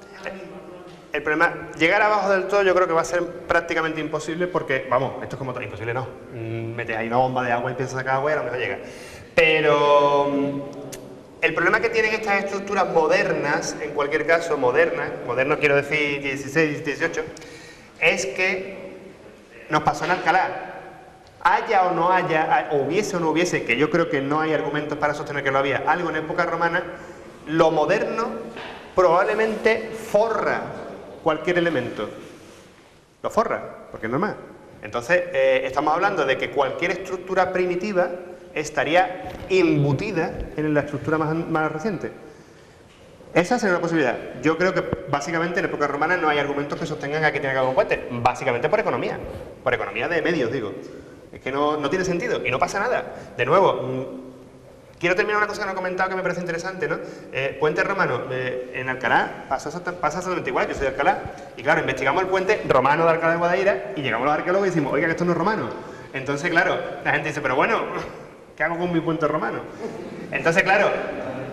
El problema, llegar abajo del todo yo creo que va a ser prácticamente imposible porque, vamos, esto es como todo, imposible no. Metes ahí una bomba de agua y empiezas a sacar agua y a lo mejor llega. Pero el problema que tienen estas estructuras modernas, en cualquier caso, modernas quiero decir 16, 18, es que nos pasó en Alcalá. Haya o no haya, o hubiese o no hubiese, que yo creo que no hay argumentos para sostener que lo había, algo en época romana, lo moderno probablemente forra cualquier elemento. Lo forra, porque es normal. Entonces, estamos hablando de que cualquier estructura primitiva estaría embutida en la estructura más reciente. Esa sería una posibilidad. Yo creo que básicamente en época romana no hay argumentos que sostengan que tiene que haber un puente. Básicamente por economía de medios, digo. Es que no tiene sentido y no pasa nada. De nuevo, quiero terminar una cosa que no he comentado que me parece interesante, ¿no? Puente romano en Alcalá pasa exactamente igual. Yo soy de Alcalá y claro, investigamos el puente romano de Alcalá de Guadaira y llegamos los arqueólogos y decimos, oiga, que esto no es romano. Entonces, claro, la gente dice, pero bueno, ¿qué hago con mi puente romano? Entonces, claro,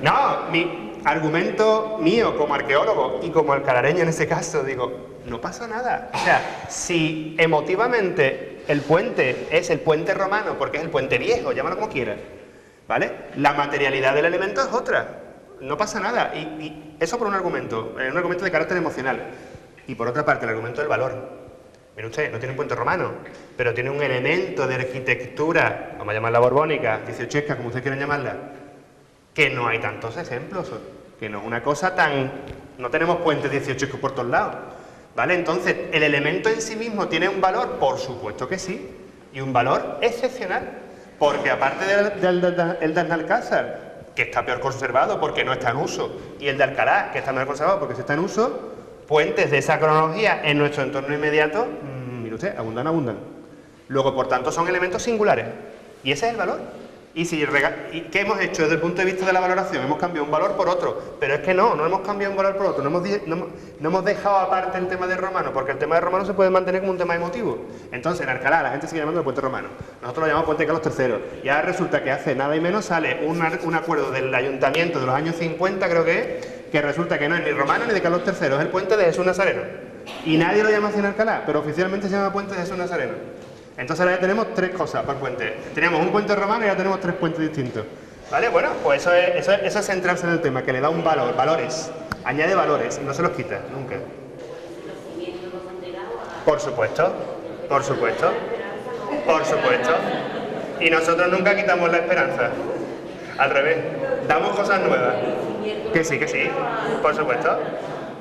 no, mi argumento mío como arqueólogo y como alcalareño en ese caso, digo, no pasa nada. O sea, si emotivamente el puente es el puente romano porque es el puente viejo, llámalo como quieras, ¿vale? La materialidad del elemento es otra, no pasa nada. Y eso por un argumento de carácter emocional. Y por otra parte, el argumento del valor. Mire usted, no tiene un puente romano, pero tiene un elemento de arquitectura, vamos a llamarla borbónica, dieciochesca, como ustedes quieran llamarla, que no hay tantos ejemplos, que no es una cosa tan... No tenemos puentes dieciochescos por todos lados, ¿Vale? Entonces, ¿el elemento en sí mismo tiene un valor? Por supuesto que sí, y un valor excepcional, porque aparte el de Alcázar, que está peor conservado porque no está en uso, y el de Alcalá, que está mejor conservado porque sí está en uso, puentes de esa cronología en nuestro entorno inmediato, mire usted, abundan. Luego, por tanto, son elementos singulares, y ese es el valor. ¿Y qué hemos hecho desde el punto de vista de la valoración? Hemos cambiado un valor por otro, pero es que no hemos cambiado un valor por otro, no hemos dejado aparte el tema de Romano, porque el tema de Romano se puede mantener como un tema emotivo. Entonces, en Alcalá la gente sigue llamando el puente romano, nosotros lo llamamos puente Carlos III, y ahora resulta que hace nada y menos sale un acuerdo del ayuntamiento de los años 50, creo que resulta que no es ni romano ni de Carlos III, es el puente de Jesús Nazareno. Y nadie lo llama así en Alcalá, pero oficialmente se llama puente de Jesús Nazareno. Entonces ahora ya tenemos 3 cosas por puente. Teníamos un puente romano y ya tenemos 3 puentes distintos. ¿Vale? Bueno, pues eso es centrarse en el tema, que le da un valor, valores. Añade valores y no se los quita, nunca. Por supuesto. Y nosotros nunca quitamos la esperanza. Al revés, damos cosas nuevas. Que sí, por supuesto.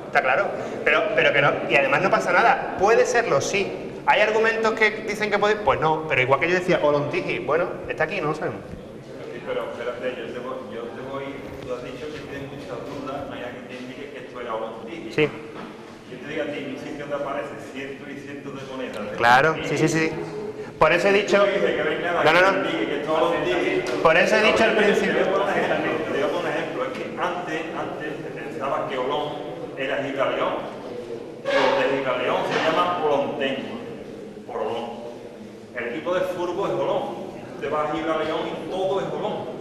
Está claro. Pero que no. Y además no pasa nada. Puede serlo, sí. ¿Hay argumentos que dicen que puede? Pues no, pero igual que yo decía, Olontigi, bueno, está aquí, no lo sabemos. Sí, pero espérate, tú has dicho que tienes muchas dudas, no hay alguien que indique que esto era Olontigi. Sí. Yo te digo a ti, en un sitio donde aparece cientos y cientos de monedas. Claro, sí. Por eso he dicho... No. Por eso he dicho al principio. Te digo un ejemplo, es que antes se pensaba que Olón era Gibraleón. Los de Gibraleón se llaman olonteños. Por Olón. El equipo de fútbol es Olón. Te vas a Gibraleón y todo es Olón.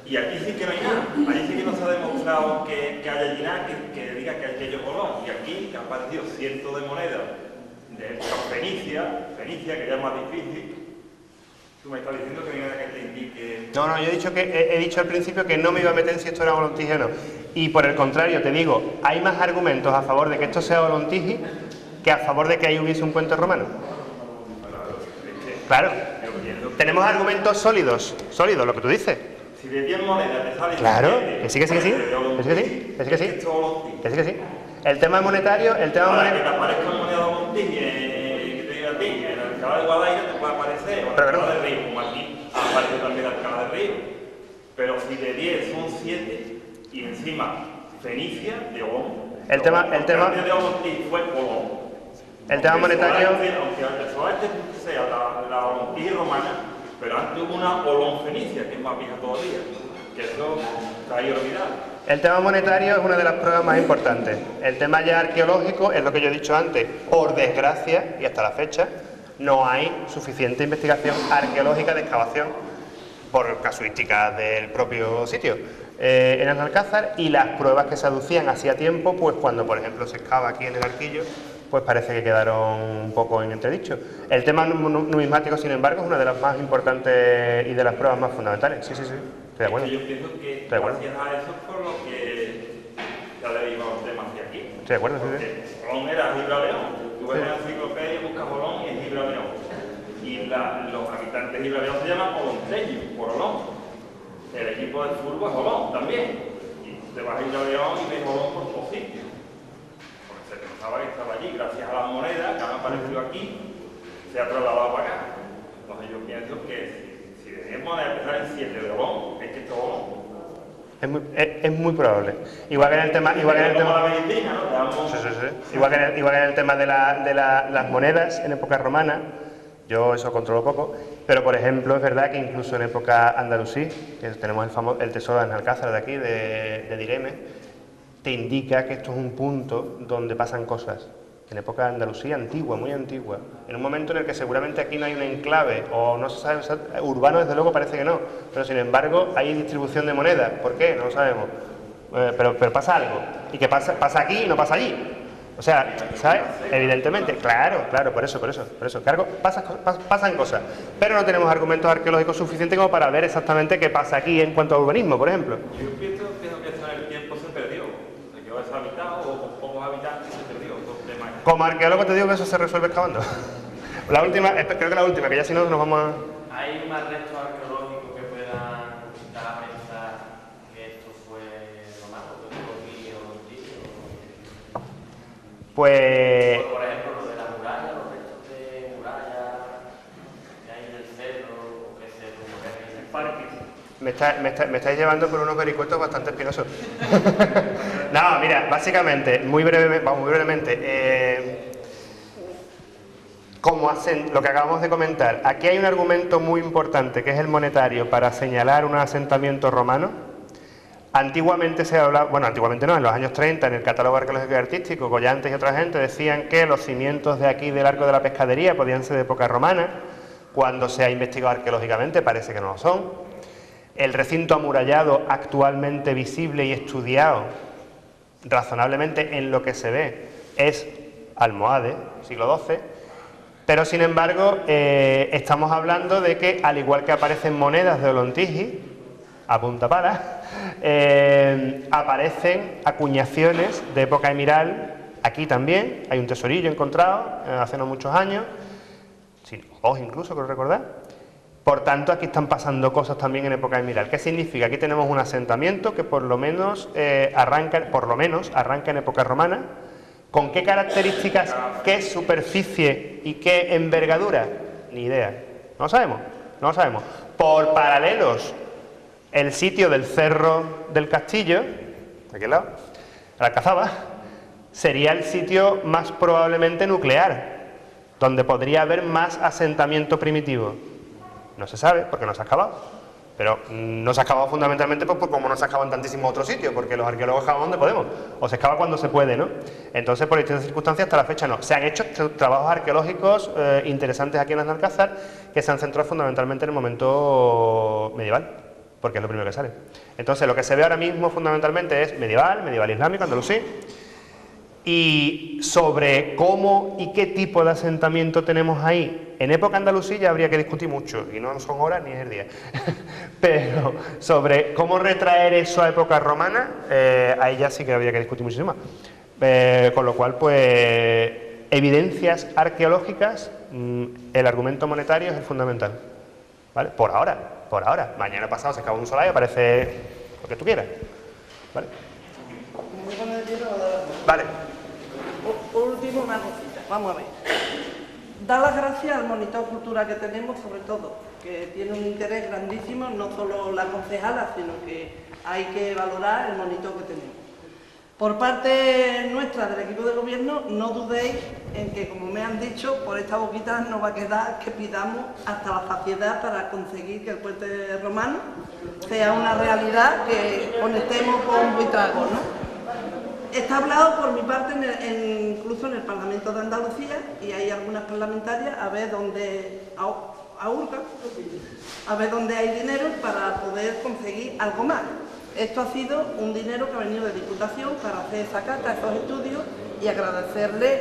Y aquí sí que no hay nada. Ahí sí que no se ha demostrado que haya allí nada que diga que aquello es Olón. Y aquí que han aparecido cientos de monedas de Fenicia, que ya es más difícil. Tú me estás diciendo que venga que te indique... No, yo he dicho al principio que no me iba a meter en si esto era Olontigi o no. Y por el contrario, te digo, hay más argumentos a favor de que esto sea Olontigi que a favor de que ahí hubiese un puente romano. Claro. Tenemos argumentos sólidos, lo que tú dices. Si de 10 monedas te sale... Claro, que sí. El tema monetario... Que te aparezca una moneda de Olontigi, que te diga a ti, en Alcalá de Guadaira te puede aparecer, o en Alcalá de Río, como aquí aparece también Alcalá de Río. Pero si de 10 son 7, y encima Fenicia, de Olón. El tema monetario... Aunque antes sea la Olontigi romana, pero antes hubo una Olón Fenicia, que es más vieja todavía, que eso está ahí olvidado. El tema monetario es una de las pruebas más importantes. El tema ya arqueológico es lo que yo he dicho antes. Por desgracia, y hasta la fecha, no hay suficiente investigación arqueológica de excavación por casuísticas del propio sitio. En Alcázar, y las pruebas que se aducían hacía tiempo, pues cuando por ejemplo se excava aquí en el Arquillo, pues parece que quedaron un poco en entredicho. El tema numismático, sin embargo, es una de las más importantes y de las pruebas más fundamentales. Sí, estoy de acuerdo. Yo pienso que gracias a eso es por lo que se ha derivado el tema hacia aquí. Estoy de acuerdo, porque Olón era Gibraleón. Tú ves en la enciclopedia, buscas Olón y es Gibraleón. Y los habitantes de Gibraleón se llaman olonteños, por Olón. El equipo de fútbol es Olón también. Y te vas a Gibraleón y ves Olón por todos sitios. Porque se pensaba que estaba allí. Gracias a las monedas que han aparecido aquí, se ha trasladado para acá. Entonces yo pienso que si debemos de empezar en 7 de Olón, es que esto es Olón. Es muy probable. Igual que en el tema... Igual que en el tema de las monedas en época romana, yo eso controlo poco, pero por ejemplo es verdad que incluso en época andalusí, que tenemos el tesoro de Alcázar de aquí, de Direme, te indica que esto es un punto donde pasan cosas. En época andalusí antigua, muy antigua, en un momento en el que seguramente aquí no hay un enclave, o no se sabe, urbano desde luego parece que no, pero sin embargo hay distribución de monedas. ¿Por qué? No lo sabemos. Pero pasa algo, y que pasa aquí y no pasa allí. O sea, ¿sabes? Evidentemente, claro, por eso. Claro, pasan cosas, pero no tenemos argumentos arqueológicos suficientes como para ver exactamente qué pasa aquí en cuanto a urbanismo, por ejemplo. Yo pienso que en el tiempo se perdió, se quedó deshabitado o con pocos habitantes se perdió. Como arqueólogo te digo que eso se resuelve excavando. La última, creo que la última, que ya si no nos vamos a... ¿Hay más restos arqueológicos que puedan dar a pensar que esto fue romano, que fue aquí o Pues... Por ejemplo, lo de la muralla, los restos de muralla que hay del cerro, o que se rumora en el parque. Me estáis llevando por unos vericuetos bastante espinosos. No, mira, básicamente, muy brevemente, como hacen lo que acabamos de comentar, aquí hay un argumento muy importante que es el monetario para señalar un asentamiento romano. Antiguamente se hablaba, bueno, antiguamente no, en los años 30, en el catálogo arqueológico y artístico, Collantes y otra gente decían que los cimientos de aquí del Arco de la Pescadería podían ser de época romana. Cuando se ha investigado arqueológicamente parece que no lo son. El recinto amurallado actualmente visible y estudiado razonablemente en lo que se ve es almohade, siglo XII. Pero, sin embargo, estamos hablando de que, al igual que aparecen monedas de Ollantiji, a punta pala, aparecen acuñaciones de época emiral, aquí también, hay un tesorillo encontrado hace no muchos años, os incluso, creo recordar. Por tanto, aquí están pasando cosas también en época emiral. ¿Qué significa? Aquí tenemos un asentamiento que por lo menos arranca en época romana. ¿Con qué características, qué superficie y qué envergadura? Ni idea. No lo sabemos, no lo sabemos. Por paralelos, el sitio del Cerro del Castillo, de aquel lado, la Alcazaba, sería el sitio más probablemente nuclear, donde podría haber más asentamiento primitivo. No se sabe, porque no se ha excavado. Pero no se ha excavado fundamentalmente pues como no se ha excavado en tantísimos otros sitios, porque los arqueólogos excavan donde podemos, o se excava cuando se puede, ¿no? Entonces, por distintas circunstancias, hasta la fecha no. Se han hecho trabajos arqueológicos interesantes aquí en Alcázar, que se han centrado fundamentalmente en el momento medieval, porque es lo primero que sale. Entonces, lo que se ve ahora mismo fundamentalmente es medieval islámico, andalusí, y sobre cómo y qué tipo de asentamiento tenemos ahí. En época andalusí ya habría que discutir mucho, y no son horas ni es el día. Pero sobre cómo retraer eso a época romana, ahí ya sí que habría que discutir muchísimo más. Con lo cual, pues, evidencias arqueológicas, el argumento monetario es el fundamental. ¿Vale? Por ahora. Mañana pasado se excava un solar y aparece lo que tú quieras. ¿Vale? Vale. Por último, una cosita. Vamos a ver. Dar las gracias al monitor cultural que tenemos, sobre todo, que tiene un interés grandísimo, no solo la concejala, sino que hay que valorar el monitor que tenemos. Por parte nuestra, del equipo de gobierno, no dudéis en que, como me han dicho, por esta boquita nos va a quedar que pidamos hasta la saciedad para conseguir que el puente romano sea una realidad, que conectemos con Buitrago, ¿no? Está hablado por mi parte incluso en el Parlamento de Andalucía, y hay algunas parlamentarias a ver dónde hay dinero para poder conseguir algo más. Esto ha sido un dinero que ha venido de Diputación para hacer esa carta, estos estudios, y agradecerle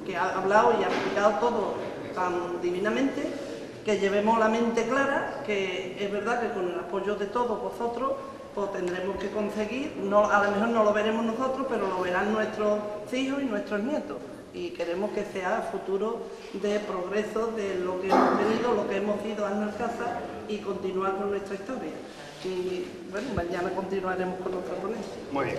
que ha hablado y ha explicado todo tan divinamente, que llevemos la mente clara, que es verdad que con el apoyo de todos vosotros pues tendremos que conseguir, a lo mejor no lo veremos nosotros, pero lo verán nuestros hijos y nuestros nietos. Y queremos que sea futuro de progreso de lo que hemos tenido, lo que hemos ido a Alcázar, y continuar con nuestra historia. Y bueno, mañana continuaremos con nuestra ponencia. Muy bien.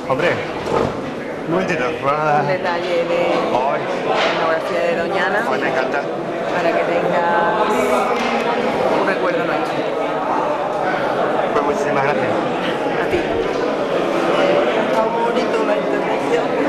Hombre, un momentito, un detalle de la etnografía de Doñana, pues me encanta, para que tengas un recuerdo nuestro. Pues muchísimas gracias. A ti. Ha estado bonito la intervención.